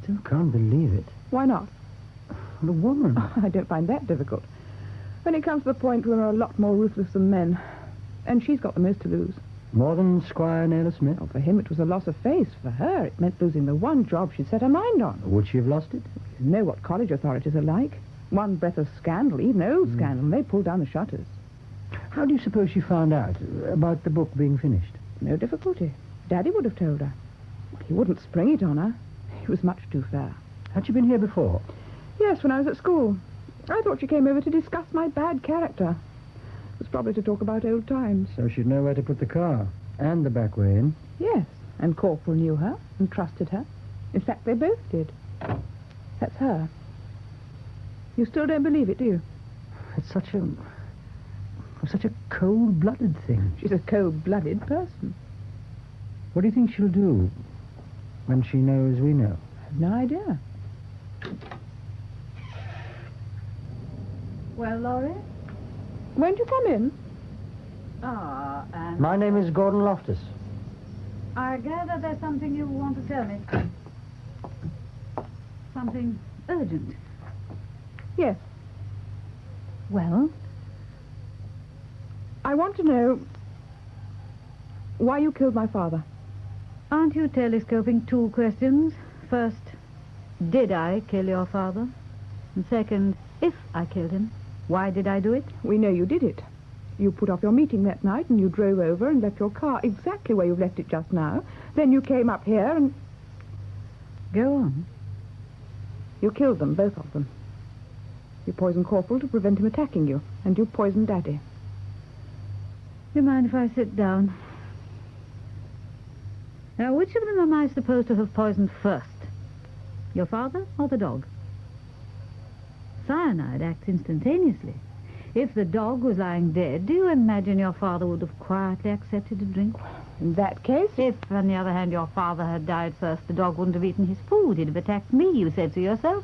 Still can't believe it. Why not? What a woman. I don't find that difficult. When it comes to the point, women are a lot more ruthless than men. And she's got the most to lose. More than Squire Naylor-Smith? Oh, for him it was a loss of face. For her, it meant losing the one job she'd set her mind on. Would she have lost it? You know what college authorities are like. One breath of scandal, even old scandal, and they pull down the shutters. How do you suppose she found out about the book being finished? No difficulty. Daddy would have told her. He wouldn't spring it on her. He was much too fair. Had she been here before? Yes, when I was at school. I thought she came over to discuss my bad character. It was probably to talk about old times. So she'd know where to put the car. And the back way in. Yes, and Corporal knew her and trusted her. In fact, they both did. That's her. You still don't believe it, do you? It's such a cold-blooded thing. She's a cold-blooded person. What do you think she'll do when she knows we know? I have no idea. Well, Laurie? Won't you come in? Ah, and... My name is Gordon Loftus. I gather there's something you want to tell me. Something urgent. Yes. Well? I want to know why you killed my father. Aren't you telescoping two questions? First, did I kill your father? And second, if I killed him, why did I do it? We know you did it. You put off your meeting that night and you drove over and left your car exactly where you've left it just now. Then you came up here and... Go on. You killed them, both of them. You poisoned Corporal to prevent him attacking you, and you poisoned Daddy. You mind if I sit down? Now, which of them am I supposed to have poisoned first? Your father or the dog? Cyanide acts instantaneously. If the dog was lying dead, do you imagine your father would have quietly accepted a drink? In that case... If, on the other hand, your father had died first, the dog wouldn't have eaten his food. He'd have attacked me, you said so yourself.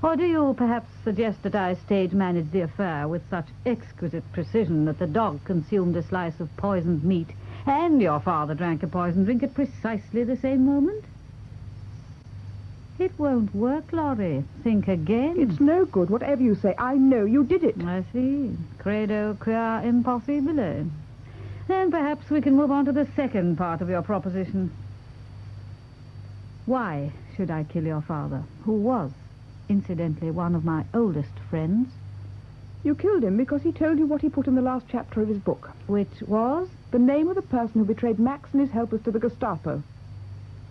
Or do you perhaps suggest that I stage-managed the affair with such exquisite precision that the dog consumed a slice of poisoned meat and your father drank a poisoned drink at precisely the same moment? It won't work, Laurie. Think again. It's no good, whatever you say. I know you did it. I see. Credo quia impossibile. Then perhaps we can move on to the second part of your proposition. Why should I kill your father, who was, incidentally, one of my oldest friends? You killed him because he told you what he put in the last chapter of his book. Which was? The name of the person who betrayed Max and his helpers to the Gestapo.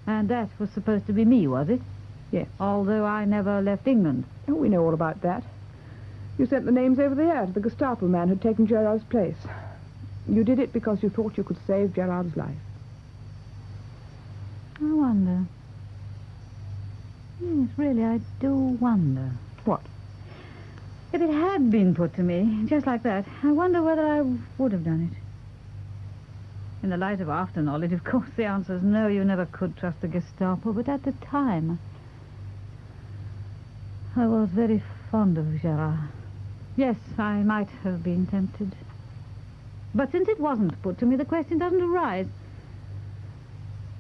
And that was supposed to be me, was it? Yes. Although I never left England. Oh, we know all about that. You sent the names over the air to the Gestapo man who'd taken Gerard's place. You did it because you thought you could save Gerard's life. I wonder. Yes, really, I do wonder. What? If it had been put to me, just like that, I wonder whether I would have done it. In the light of after knowledge, of course, the answer is no, you never could trust the Gestapo. But at the time, I was very fond of Gerard. Yes, I might have been tempted. But since it wasn't put to me, the question doesn't arise.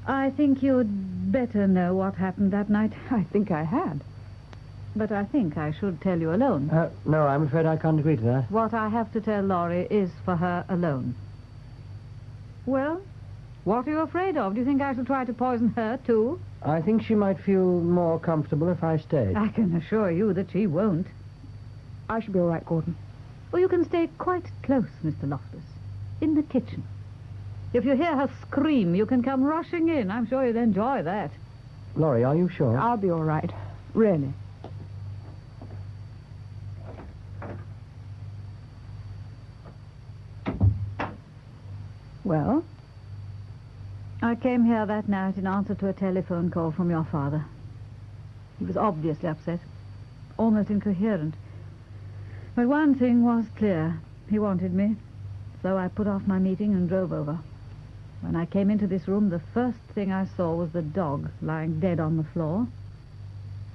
I think you'd better know what happened that night. I think I had. But I think I should tell you alone. No, I'm afraid I can't agree to that. What I have to tell Laurie is for her alone. Well, what are you afraid of? Do you think I shall try to poison her, too? I think she might feel more comfortable if I stayed. I can assure you that she won't. I shall be all right, Gordon. Well, you can stay quite close, Mr. Loftus. In the kitchen. If you hear her scream, you can come rushing in. I'm sure you'd enjoy that. Laurie, are you sure? I'll be all right. Really. Well? I came here that night in answer to a telephone call from your father. He was obviously upset, almost incoherent. But one thing was clear. He wanted me. So I put off my meeting and drove over. When I came into this room, the first thing I saw was the dog lying dead on the floor.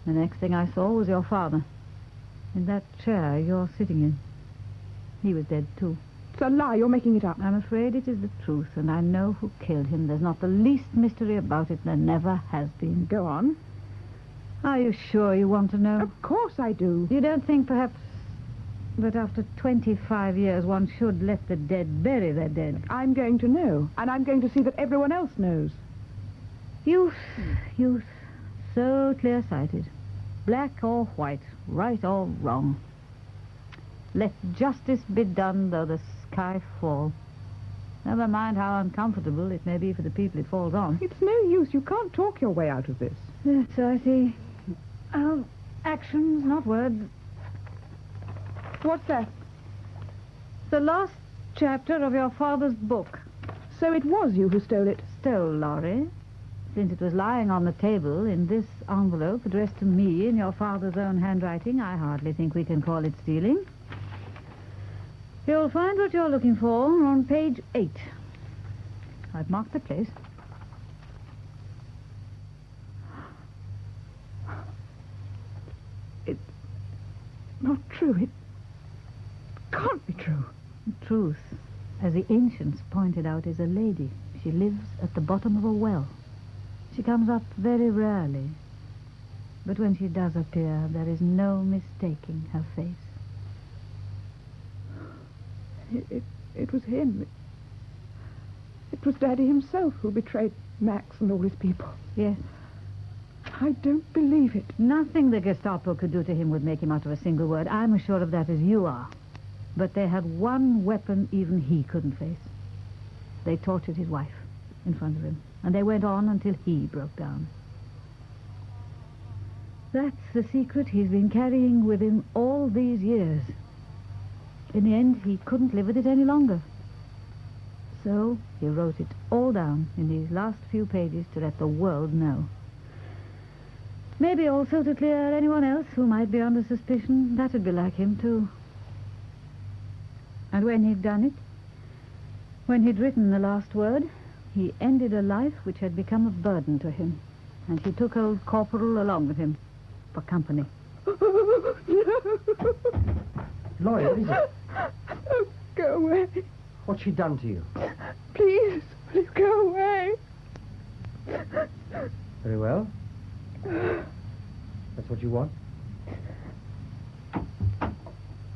The next thing I saw was your father, in that chair you're sitting in. He was dead, too. It's a lie. You're making it up. I'm afraid it is the truth, and I know who killed him. There's not the least mystery about it. There never has been. Go on. Are you sure you want to know? Of course I do. You don't think, perhaps, that after 25 years one should let the dead bury their dead? I'm going to know, and I'm going to see that everyone else knows. Youth, so clear-sighted. Black or white, right or wrong. Let justice be done, though the sky fall. Never mind how uncomfortable it may be for the people it falls on. It's no use. You can't talk your way out of this. Yes, I see. Actions, not words. What's that? The last chapter of your father's book. So it was you who stole it? Stole, Laurie. Since it was lying on the table in this envelope addressed to me in your father's own handwriting, I hardly think we can call it stealing. You'll find what you're looking for on page 8. I've marked the place. not true. It can't be true. Truth, as the ancients pointed out, is a lady. She lives at the bottom of a well. She comes up very rarely. But when she does appear, there is no mistaking her face. It was him. It was Daddy himself who betrayed Max and all his people. Yes. I don't believe it. Nothing the Gestapo could do to him would make him utter a single word. I'm as sure of that as you are. But they had one weapon even he couldn't face. They tortured his wife in front of him. And they went on until he broke down. That's the secret he's been carrying with him all these years. In the end, he couldn't live with it any longer. So he wrote it all down in these last few pages to let the world know. Maybe also to clear anyone else who might be under suspicion. That'd be like him, too. And when he'd done it, when he'd written the last word, he ended a life which had become a burden to him. And he took old Corporal along with him for company. Laurie, what is it? Oh, go away. What's she done to you? Please, will you go away? Very well. That's what you want?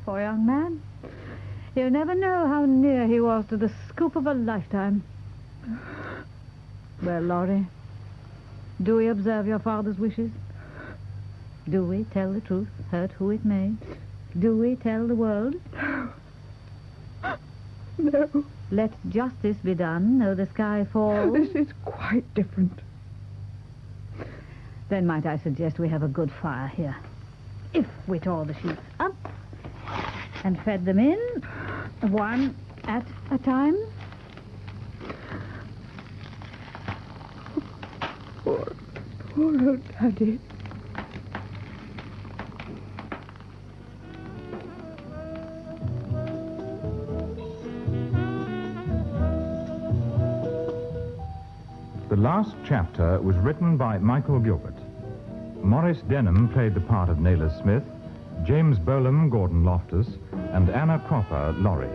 Poor young man. You'll never know how near he was to the scoop of a lifetime. Well, Laurie, do we observe your father's wishes? Do we tell the truth, hurt who it may? Do we tell the world? No. Let justice be done, though the sky falls. This is quite different. Then might I suggest we have a good fire here. If we tore the sheets up and fed them in, one at a time. Poor old Daddy. The last chapter was written by Michael Gilbert. Maurice Denham played the part of Naylor-Smith, James Bolam, Gordon Loftus, and Anna Cropper, Laurie.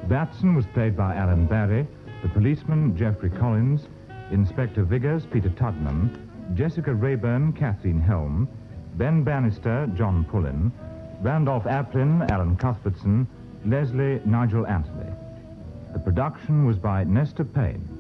Batson was played by Allan Barry, the policeman, Geoffrey Collins, Inspector Vigars, Peter Tuddenham, Jessica Rayburn, Kathleen Helme, Ben Bannister, John Pullen, Randolph Applin, Allan Cuthbertson, Leslie, Nigel Anthony. The production was by Nesta Payne.